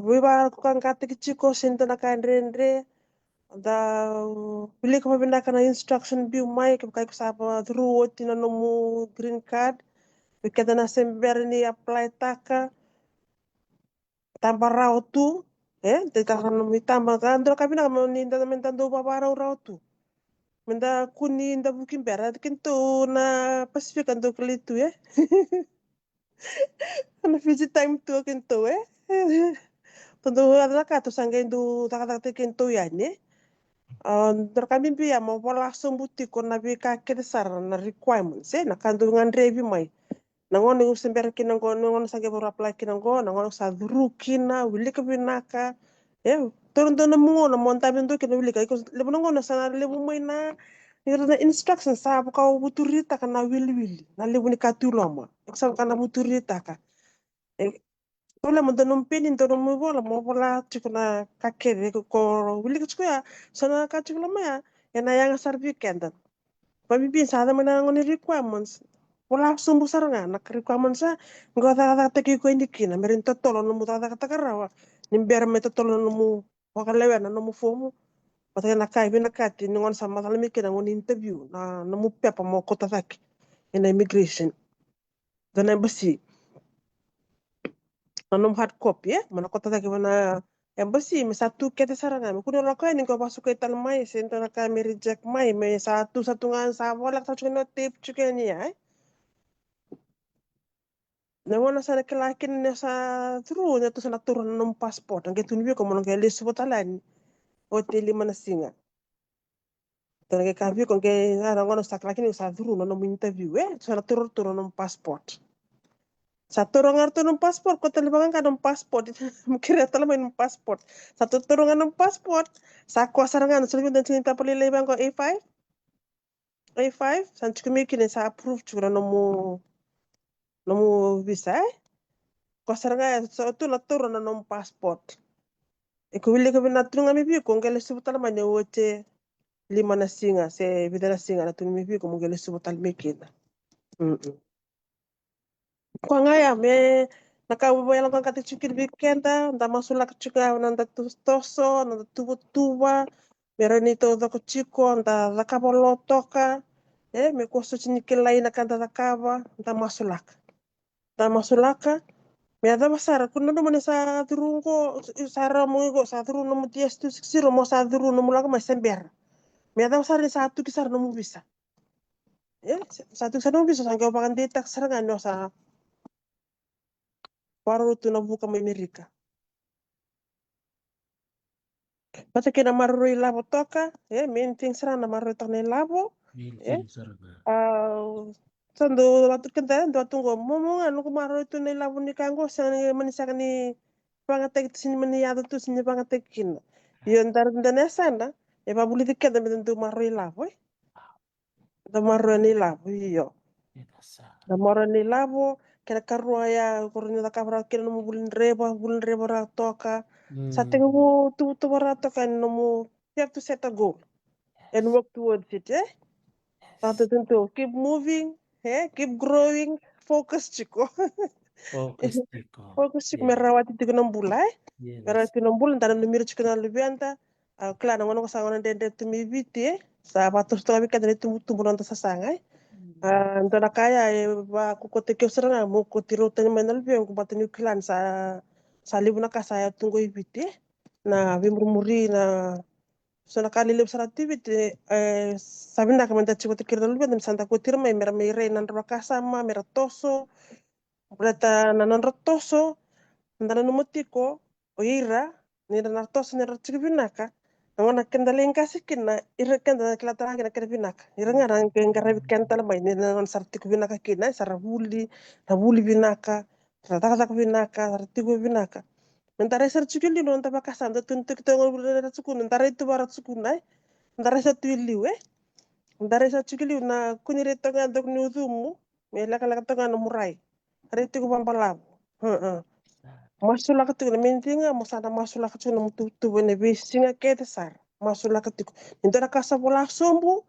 wiba ko kang kate kichiko sinta na kain rendre da pili ko mabinda ka na instruction view may kay ko sa through tinano mo green card wikada na sember ni apply taka tambah raw tu teka kan mi tambah kan dro kabina mo ninda mentando babaraw raw tu Menda kuni nda bukin berat kinto na Pacific ando kalitu Ano visit time to kinto Tondo adala ka to sangga indu takata kinto yan Dar kami biya mo wala sumbuti ko na bi ka sar na requirements na kandu ngan revi mai. Nangon yung sember kinanggo nangon sangga bora apply kinanggo nangon sa duru kina wili ka binaka. Turun to na mo na monta bindo kina wili ka ko lebo nangon na sana lebo mai na Irana instruction sa ka buturita ka na wili na libu ni katuloma. Sa ka na buturita ka. Wala mo danum pinin to mo bola mo bola chiko na kakere ko wili ko ya sana ka chiko ma ya na yang sarvi kenda. Pabibin sa da mana ngoni requirements. Wala sumbu saranga na requirements sa ngota ta teki ko indikina merin totolo no mu ta ta karawa. Nimber me totolo no mu wakalewa na no mu fomu. Pata na kai bina kati ni ngon sama tala mikina ngon interview na no mu pepa mo kota taki ina immigration. Dan embassy na no hard copy mana kota taki mana embassy me satu kete saranga me kuno lakai ni ko pasuk ke tal mai sento na kai me reject mai me satu ngan sa wala ta chuno tip chukeni na wana sana kelakin na sa through na to sana turun ng passport ang ketunbi ko mo nang kelis botalan hotel mana singa tanga ke kavi ko ke na ngono sa kelakin sa through no interview sana turun ng passport sa turun ngar ng passport ko talibangan ka ng passport mukira talaman ng passport sa turun ng passport sa kwasarangan sa libin din sinita palilibang ko A5 sa chukumi sa approve chura no mo visa kwasarangan sa tu la turun ng passport Iko wili ko na tunga mi ko ngele subutala manya wote lima na singa se vidana singa na tunga mi ko ngele subutala mekina. Kwa ngaya me nakabubuya lang kang katichukir weekenda nda masula kachuka nanda toso nanda tuba meron ito dako chiko nda nakabolotoka me koso chinikilay na kanda nakaba nda masulaka me ada basara kuno naman sa turungo sara mo igo sa turungo mo tias tu siro mo sa turungo mo lang may sember me ada basara satu kisar no mo bisa satu kisar no mo bisa sangka pakan detak sarangan no sa paro tu na buka may Amerika basta kina marui labo toka menting sarang na marui toka na labo Minting saranga. sando waktu kenta ndo tunggu momonga no marui tu na labo ni kango sa ni manisaka ni pangatek tu sini mani yado tu sini pangatek kina yon dar ndana sana e babuli dikeda me tu marui labo da marui ni labo yo Ina sa. da marui ni labo kena karua ya kornya da kabra kena no bulin reba ra toka sa tengo mo tu bara toka no mo you have to set a goal and Yes. work towards it Tatu Yes. tentu keep moving keep growing focus chiko Focus tiko. focus chiko Yeah. merawati tigo ng bulay Yes. merawati ng bulan tanan numero chiko na lubianta kla na ngono ko sa ngono dende tumibiti sa patos to abi kadali tumutubunan ta sa sangay ndo na kaya ba kukote kyo saranga mo ko tiro tan manal biyo ko batani klan sa libu na kasaya tunggo ibiti na vimurmuri na so nakalilib sa activity sabi na kamanda chiko te kirdo lubet santa ko tirma mera mere nan kasama mera toso brata nanan toso ndana numutiko oira ni na toso ni chiko binaka ngona kendale ngasi kina ira kenda kila tara kina kina binaka ira ngara ngara kenta la mai ni nan sartiko binaka kina sarabuli binaka sarata binaka sartiko binaka Mentara ser chukili no ntaba kasanda tuntuk tongo bulera tsukun ntara itu barat sukunai ntara sa tuili ntara sa chukili na kunire tonga dok ni uzumu me laka laka tonga no murai are itu ko pampalab masula ka tukuna mentinga musana masula ka tukuna mutu tu bene bisinga kete sar masula ka tuku ntara kasa bola sombu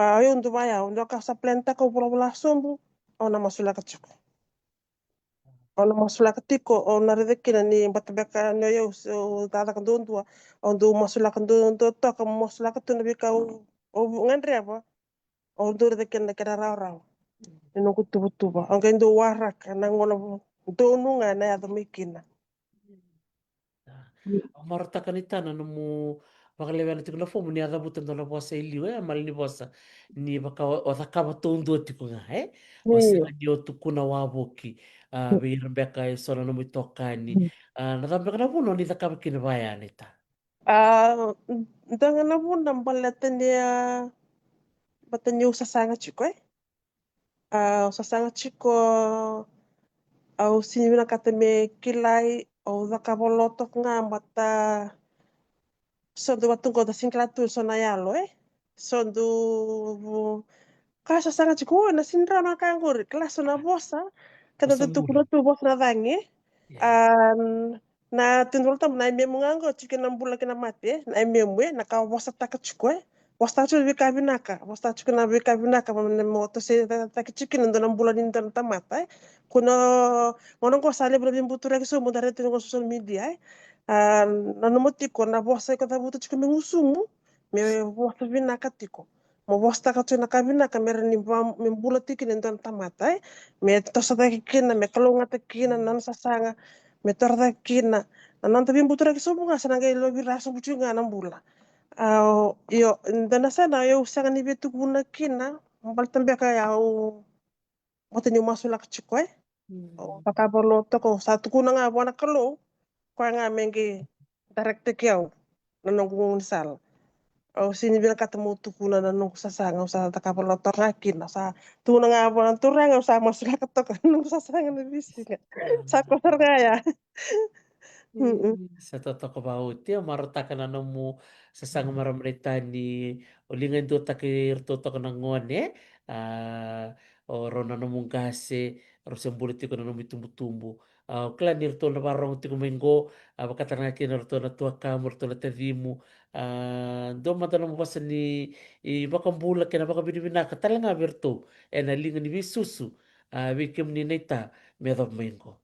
ayo ndo baya ndo kasa planta ko bola sombu ona masula ka tuku Ona masula katiko ona redekina ni batabeka no yo so tata kanduntua ondu masula kanduntu to kam masula katuna bika o ngandre apa ondu redekina kera raw raw ino kutubutuba ang kendo warak nang ngono donu nga na ya mikina Marutakan itana no mo makalewena tiko na fomu ni adha butan na bosa iliwe mal ni bosa ni baka o takaba tondo tiko nga o ni sanga ni o tukuna waboki bir beka e sona no mitokani na tambe kana puno ni takaba kina baya nita dangan na po nang balatan niya batan niyo sasanga chiko sasanga chiko au sinimina katame kilai au nakabolotok nga mata so do watungko da singklatu so na yalo Sondo kaso sanga chikuona sindrama kanguri klaso na bosa kada Masambula. tu bosa na dangi Ya. na tindrol tam na ime mungango chike na mbula kina mate na ime mwe na ka bosa taka chikwe bosa taka chikwe vika vinaka bosa taka chikwe na vika vinaka mamne moto se taka chike na ndona mbula ni ndona tamata kuno ngono ko sale bro bimbutura kiso mudare tino social media na nomotiko na bosa ko tabuto chikwe mengusumu me bosa vinaka tiko mo bosta ka tuna kabina ka mera ni me bula tiki ni don tamata me tosa ta kina me kalunga ta kina nan sasanga me torda kina nan tabi butura ki sobu ngasa ngai lo bi raso bucu ngana bula yo dana sana yo sanga ni betu kuna kina mbal tambe ka ya o tani masula ka chikoy o Hmm. pakabolo to ko satu kuna nga bona kalo ko nga mengi direct ki yaw nanong sal o sini bilang ketemu tukuna na nung sasanga sa takapalotor lagi na sa tuna nga po ng turang sa masula katok nung sasanga na bisinga sa kosar nga ya. Mm. Sa totoo kabauti marutakan na mo sa sang maramrita ni ulingan do takir totok na ngone oro na mong gase oro sembulit ko na nung tumbu-tumbu klan nirto na parang tiko menggo bakata na kinarto na tua kamur to na tadimu do mata na mo basa ni bakambula kina baka binibinaka talaga berto na lingan ni bisusu bikim ni neta medok menggo.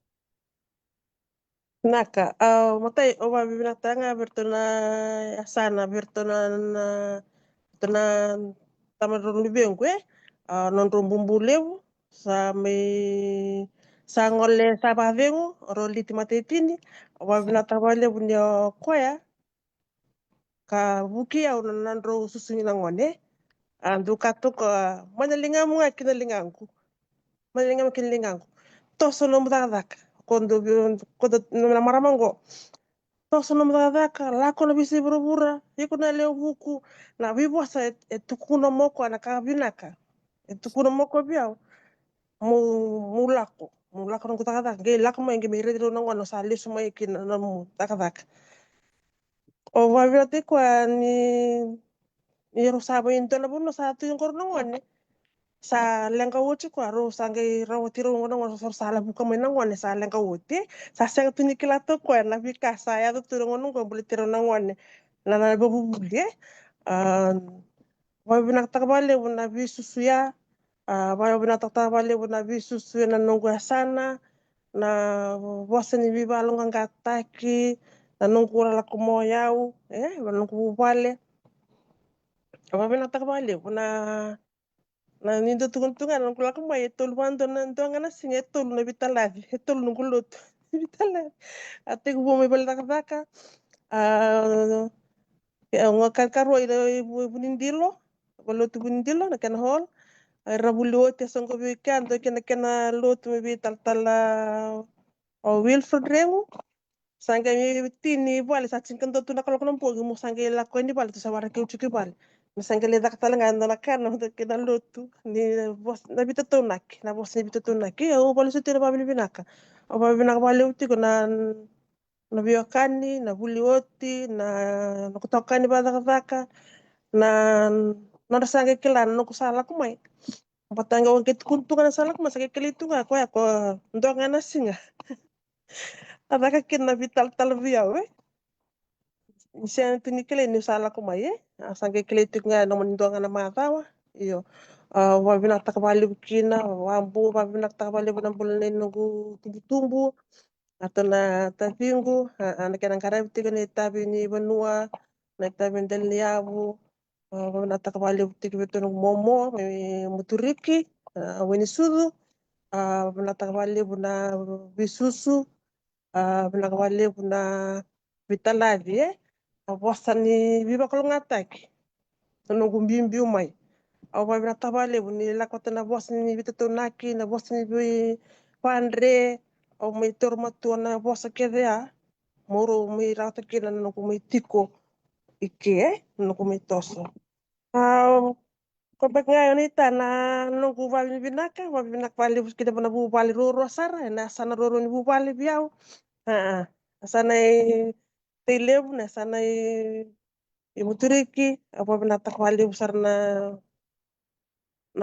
Naka, matay o mabibinatanga bertuna sana bertuna na bertuna taman ron bengwe non ron bumbulew sa may sa ngole sa bavengo ro liti matetini o mabibinatanga bale bunyo koya ka buki au nanro susungi na ngone andu katuk manalinga mga kinalingangu manalinga kinalingangu toso no mudadaka kondo na maramango toso no mudadaka lako na bisi burubura yiko na leo buku na bibosa etukuno moko na kabinaka etukuno moko biao mu mulako no kutakataka ge lako mo ngi mere no ngono sa leso mo ikina na mu takataka o vaviote kwa ni rosabo intona buno sa tu yung korno ngone sa lengka wuti ko aro sange rawati ro ngono ngono so sala buka mena ngone sa lengka wuti sa seng tu nikila to ko na bika sa ya to tu ngono ko buli tiro na ngone na babu buli wa bina ta bale na bi susu ya wa bina ta bale na bi susu na nongo sana na wasa ni bi balong ngataki na nongo la ko moyau wa nongo bale wa bina ta bale na nindo tungan ang kulak mo tol wando na ndo nga na singe tol na bitalavi tol no kulot bitalavi ate ko mo balda ka ang karkaro ida bunindilo balot bunindilo na kan hol rabulo te songo bi kan do kena lot me bi taltala o Wilfred Remu sanga mi tini bale sa chinkan do tuna kalau kono pogi mo sanga la ko ni bale to sa wara ke uchuki bale mi sanga le dak tala nganda na kan no ke na lotu ni bos na bita to nak na bos ni bita to nak o bale so tira babili binaka o babili binaka bale uti ko na biokani na bulioti na kutokani ba daka na na sanga kila no kusala kumai patanga o ket kuntunga na sala kumai sanga kilitu nga ko ya ko ndo ngana singa adaka kin na vital tal via we siya tini kile ni sala ko mai sangke kile tu nga no mando nga na matawa iyo wa binak takabali kina wambu wa binak takabali bu nampul ni nugu tumbu atau na tafingu anak yang karab tiga ni tabi ni benua na tabi del liabu wa binak takabali tiga betul momo muturiki weni sudu wa binak takabali bu na bisusu binak takabali bu na vitalavi bosta ni viva kalau ngataki nunggu bimbi umai au vai na tabale ni la kota na bosta ni vita to naki na bosta ni bi pandre au mai torma tu na bosta kede moro mai rata kina nunggu mai tiko ike nunggu mai toso au ko bek ngayon ita na nunggu vali binaka vali binak vali kita pernah bu vali roro sara na sana roro ni bu vali biau sana telebu na sana imuturiki apa binata kwali usar na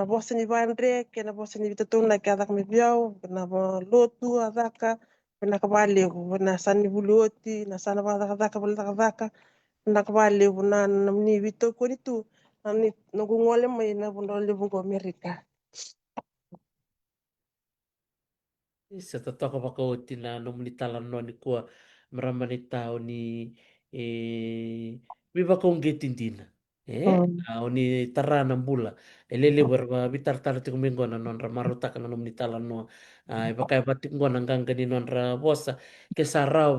bosa ni vandre ke na bosa ni vitatung na ke adak mi biau na bo lotu adaka na kabali na sani buluoti na sana ba adaka bal adaka na kabali na ni vito ko itu na ni nagungole may na bundo libu ko Amerika. Sa totoo ka pakauti na nung nitalan no ni kuwa marama ni tao ni biba kong getindina. Hmm. Ni tara ng bula. Elele barba bitar tar ti kumingo na non ramaruta ka na nung nitalan no. Iba kaya batik ko nang gangani non ra bosa ke sarau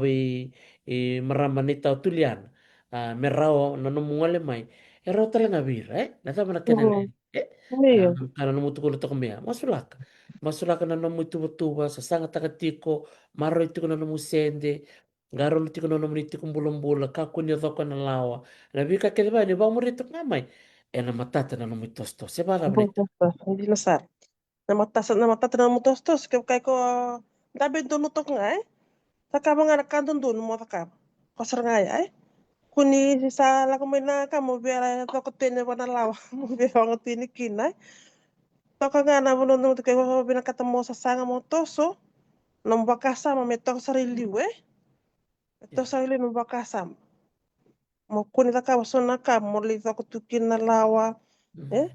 marama ni tao tulian. Merao na nung mungole mai. Erao talaga bir, Nata mana kenele. Hmm. Eh? Iya. Karena nung mutukulo to kumea. Masulak. Masulaka na namu tuba-tuba sa sanga takatiko maro itiko na namu sende garo tiko na namu itiko bulan-bulan kaku ni dhoko na lawa labi ka kele ba ni ba mo rito ngamay na matata na namu tosto se ba Bom, nito hindi na sar. Namatata na mo tostos kay ko dabi do no tok nga saka mga nakandun dun mo taka. Kosar nga kuni sa la ko may na ka mo biara to ko tene wana lawa mo biara ngo tini kinay. To ka nga na mo no kay ko binakata mo sa sanga mo toso nang bakasa mo metok sarili Ito sarili nang bakasa mo kuni taka so na ka mo li to ko tukin na lawa. Eh?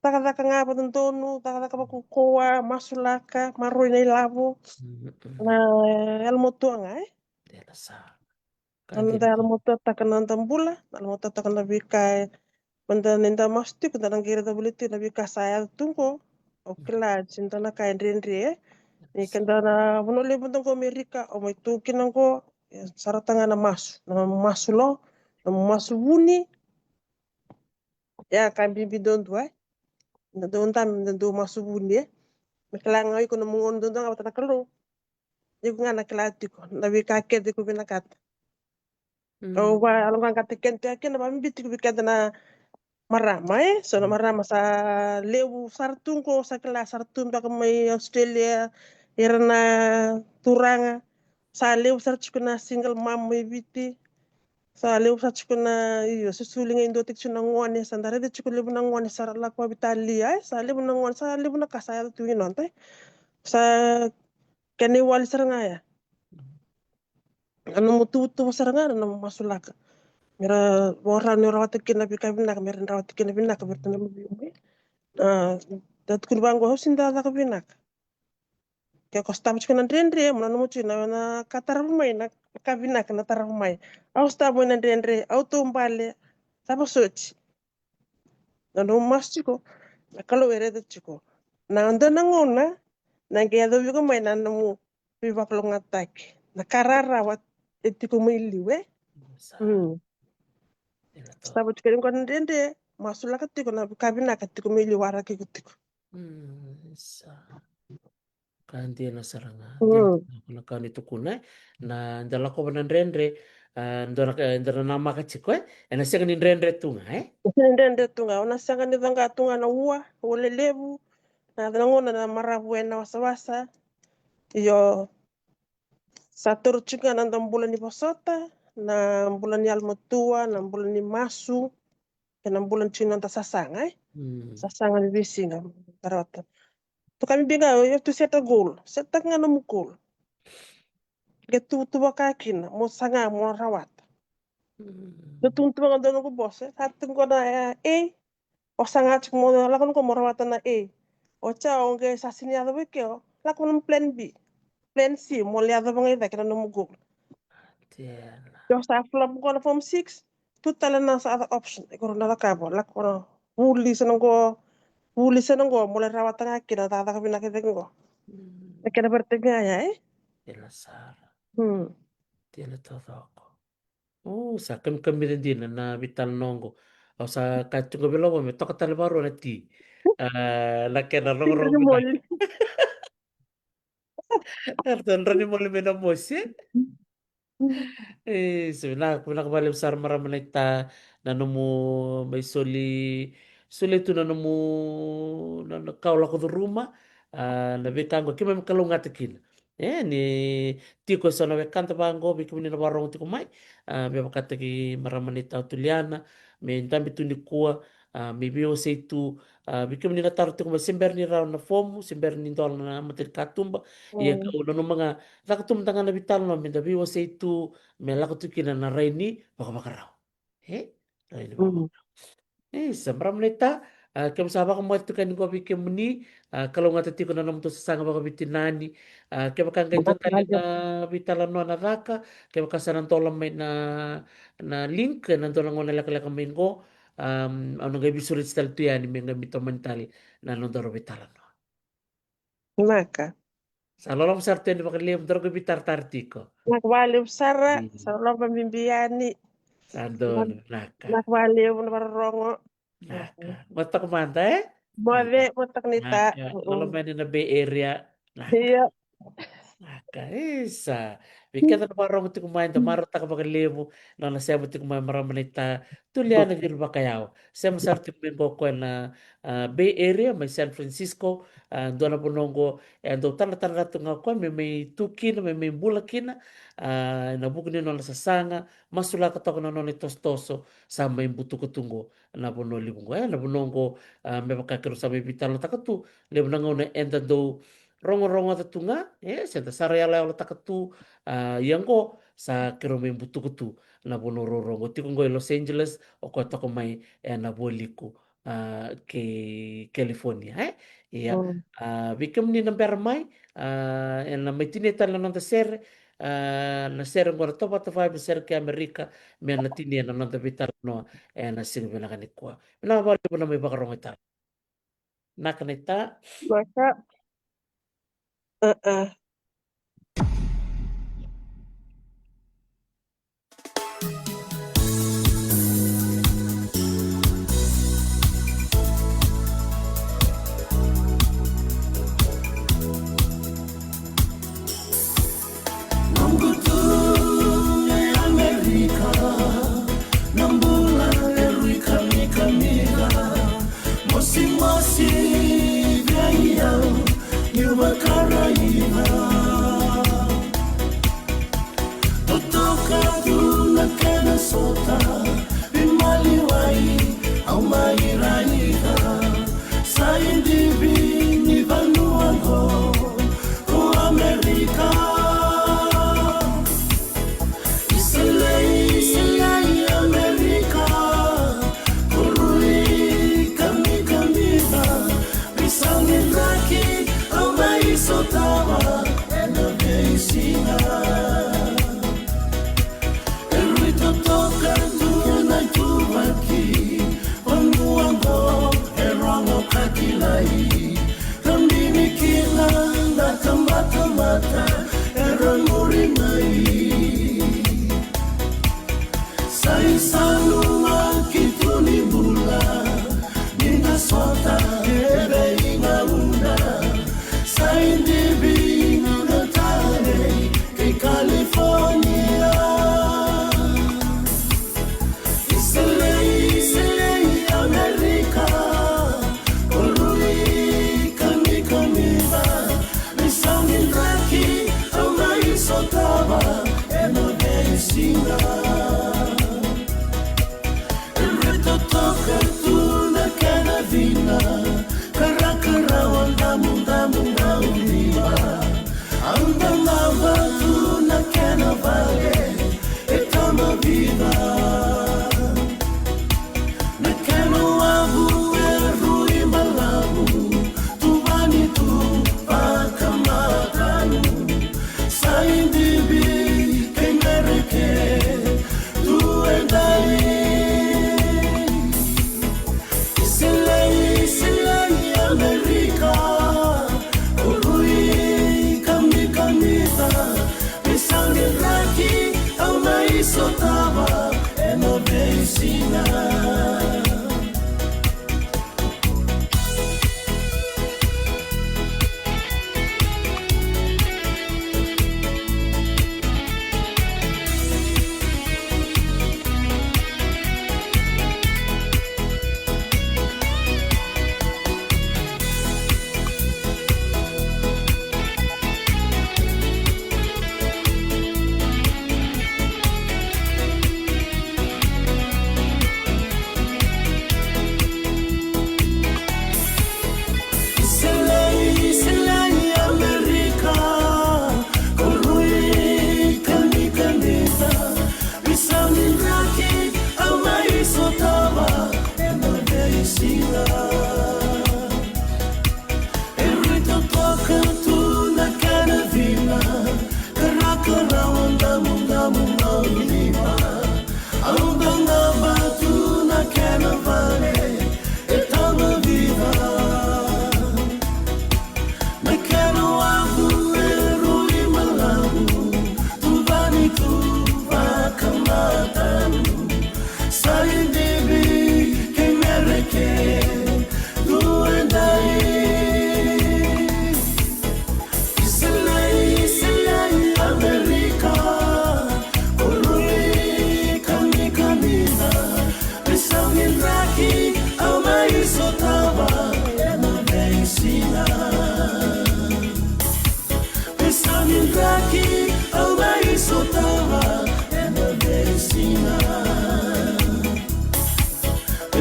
Taka-taka nga pa dun dono, taka-taka pa kukuha, masulaka, maroy na ilabo. Na alam mo to nga dela sa Nanda kadito alam mo to takan bula, alam mo to takan na bikay, banda ninda masti, kung nang gira da buliti na bikay sayal tungko. Okay la, sinta na kain rin Ni kanda na bunoli bundang ko Amerika, o may tukin ko, sarata nga na masu lo, na masu wuni, ya kan bibidon do na doon tam, na doon masu wuni May kailangan ko na mungon doon nga patakalo. Di ko nga nakilati ko. Nabi kakit, di ko binakat. O ba, alam kang katiken ti akin, na pamibiti ko bikat na marama So na marama sa lewu sartung ko sa kila sartung baka may Australia, ira na turanga. Sa lewu sarch ko na single mom may biti. Sa lewu sarch ko na iyo, susuling yung dotik siya ng ngwane. Sa ndari, di ko lewu ng ngwane sa lakwa bitali Sa lewu ng ngwane, sa lewu na kasaya tuwin nonte. Sa kani wali sarangaya. Ano mo tuto sarangana na masulaka. Mira wara ni rawat kina bika binak mira rawat kina binak berta na mabiyumi. Dat kun bango hosin da ka binak. Kaya ko stam chuna ndendre mo na mo chuna na katar mai na ka binak na tar mai. Au sta mo na ndendre auto mbale. Sabo sochi. Na no mas chiko. Na kalo ere da chiko. Na ando na ngona na kaya do bigo mai na mo bibak lo ngatak. Na karara wat etiko mo iliwe. sa Hmm. dela to Sababu tukirin kwa ndende masula katiko na kabina katiko mili wara kiko. sa kanti na saranga di Hmm. na kanito kunay na dala ko ba ng rendre ndora nama ka chiko na siya kanin rendre tunga Ndende tunga ona sanga ni vanga tunga na uwa wale levu na ngona na marabu na wasawasa yo saturu chika na ndambula ni posota na mbula ni almotua na mbula ni masu na mbula ni chino ta sasanga sasanga ni visinga tarata to kami binga yo to set a goal set a ngana mu goal get tu bakakin mo sanga mo rawat Tutung mga doon ko boss. Hatin ko na O sangat mo lakon ko morawatan na O cha o nge sa sinyado wike o. Lakon ng plan B. Plan C mo liado mga ida kina numugo. Tiela. Yo sa flop ko na form 6. Tutala na sa other option. Iko na lakabo. Lakon huli sa nang ko. Huli sa nang ko. Mula rawatan nga kina tata ka pinakita ko. Kina bertega ya Tiela Sara. Hmm. Tiela todo ako. Sa kami rin din na vital nongo. O sa kachungo bilawo me toka talibaro na ti. Laki na Tingnan rongrong niyo mo. na. Erton rani mo limi na mo siya. So pinakabalim sa maraman na ita na mo may suli tu na mo na kaula ko do ruma. Na bitang ko kima makalungat akin. ni tiko sana we kanta bango bi kumini na barong tiko mai be bakata ki maramanita tuliana me ntambi tu ni kua me bio seitu bi kumini na taru tiko mai sember ni rau na fomu sember ni dol na mater katumba ia ka uno no mga lakatum tanga na vital no me bio seitu me lakatu kina na raini baka baka rau raini baka sambram neta kem saba ko mo tu kan ko bi kemni kalau ngata tiko na namuto sa sanga baka bitinani ke baka ngai totali na bitala no na raka ke baka sanan tolam mai na link na tolang ngona laka laka main ko ano ngai bisurit stal tu yani me ngai mito mentali na no doro bitala no Naka. sa lolong sarte ni baka liem doro ko bitar tartiko Nakwali usara, sa lomba mimbiani. sandon naka Nakwali na barongo. naka mata ko manta Move, mutak nita. naka lolong main na Bay Area naka Iya. Kaisa. Bika na parang ti kumain ta maro ta kapag levo na nasebo ti kumain maramanita tulian na girba kayaw. Sa masar ti kumain ko na Bay Area may San Francisco doon na punonggo do tala tala to nga ko may tukin may bulakin na bukni no sa sanga masula ka to na no tostoso sa may buto ko tungo na puno libungo na punonggo may makakiro sa may bital na takatu levo na ngona enda do rongo-rongo ta tunga senta sarayala ola takatu yango sa kero me butu kutu na bono rongo tiko ngoi Los Angeles o ko tako mai na boliku ke California iya bikem ni na mai na mai tineta na nanta ser na ser ngora topa ta vai ser ke Amerika me na tini na nanta vital no na sing bela kanikwa na bali na mai bakarongo ita nakanita Maka,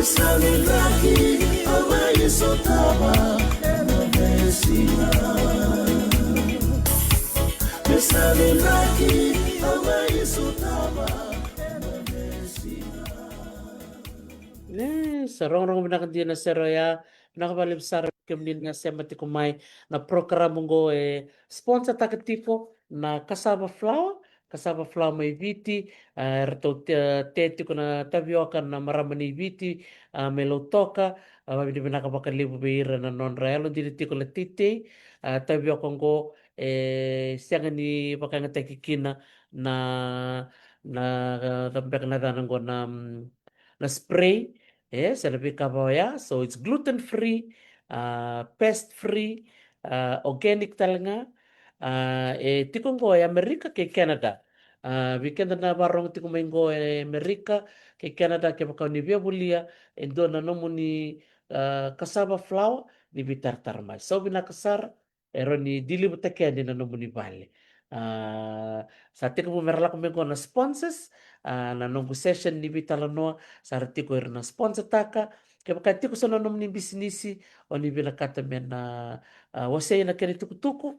mesalilaki amaisotaba enovesina mesalilaki amaisotaba enovesina. Sarong-rong binakandi na seroya, nakabalib sa kemnin na sema tikumay na programa ngo sponsor takatipo na kasaba flower may viti, rato teti ko na tapioca na maramani viti, melo toka, mabini binakabakalibu beira na non realo dili tiko la titi, tapioca ngo sianga ni pakanga tekikina na tampek na tanang ko na spray. Yes, sa lebih kabaya. So it's gluten free, pest free, organic talaga. Tikong ko Amerika kay Canada. Weekend na barong tikong may ko Amerika kay Canada kay bakaw ni Bia Bulia and doon na nomo ni cassava flour ni bitar tarmay. So binakasar ero ni dili butakya ni na nomo ni Bali. Sa tikong mo merala ko na sponsors na nunggu session ni bitalanoa sarati ko na sponsor taka kaya bakati ko sa nanom ni bisnisi o ni binakata men na wasay na kani tukutuku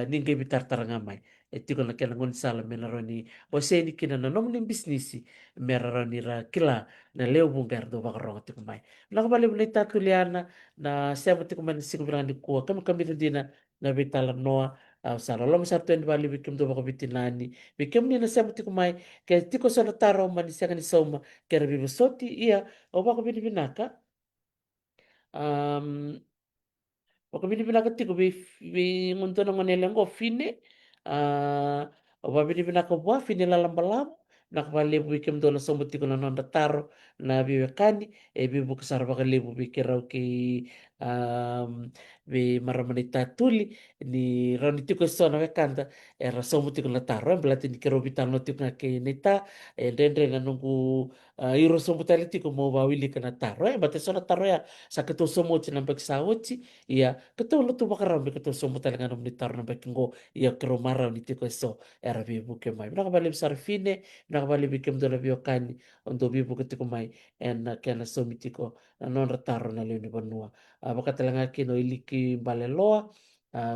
ninggay bitar tarangamay eti ko na kaya ngun sala men ro ni wasay ni kina nanom ni bisnisi meraro ni ra kila na leo bungar do bakarong ti kumay nakabali mo na itatuliana na siya mo ti kumay siguro ni kuha kami kami din na bitalanoa sa lolo masarto ni bali bikim do bako bitinani bikim ni na siya mo ti kumay kaya tiko sa nataro manisya ni soma kaya bibusoti iya o bako binibinaka um, bako binibinaka tiko bi ngunto na ngoneleng ko fine o ba binibinaka buah fine lalambalam nakapalibu bikim do na soma tiko na nonda taro na biwekani bibu kasar baka libu bikirau ki um, bi maramanita tuli ni rani tiko so na wekanta era somo tiko na taro belati ni kero bitano tiko na ke nita dendre na nunggu iro somo tali tiko mo bawili kana taro bate so na taro ya sa keto somo ti na bek saochi iya keto lo tu bakaram be keto somo tali ngano ni taro na bek ngo iya kero mara ni tiko so era bibu ke mai nakabali besar fine nakabali bikem do na biokani ondo bibu ketiko mai en kena somi tiko na non retaro na leo ni banua bakatalanga kino iliki baleloa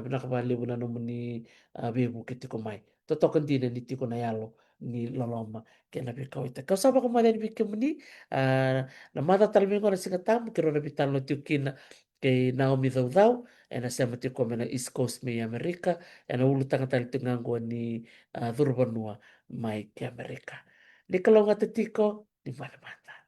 nakabali buna no ni bibu ketiko mai totokan dina ni tiko na yalo ni loloma kena bikau ita kau saba kemana ni bikem ni na mata talmingo na singatam kiro na bitalo tiukina kay Naomi Dawdaw na siya matiko na East Coast may Amerika na ulutang tali tingango ni Durbanua may ke Amerika. Ni kalau nga titiko ni mana mata.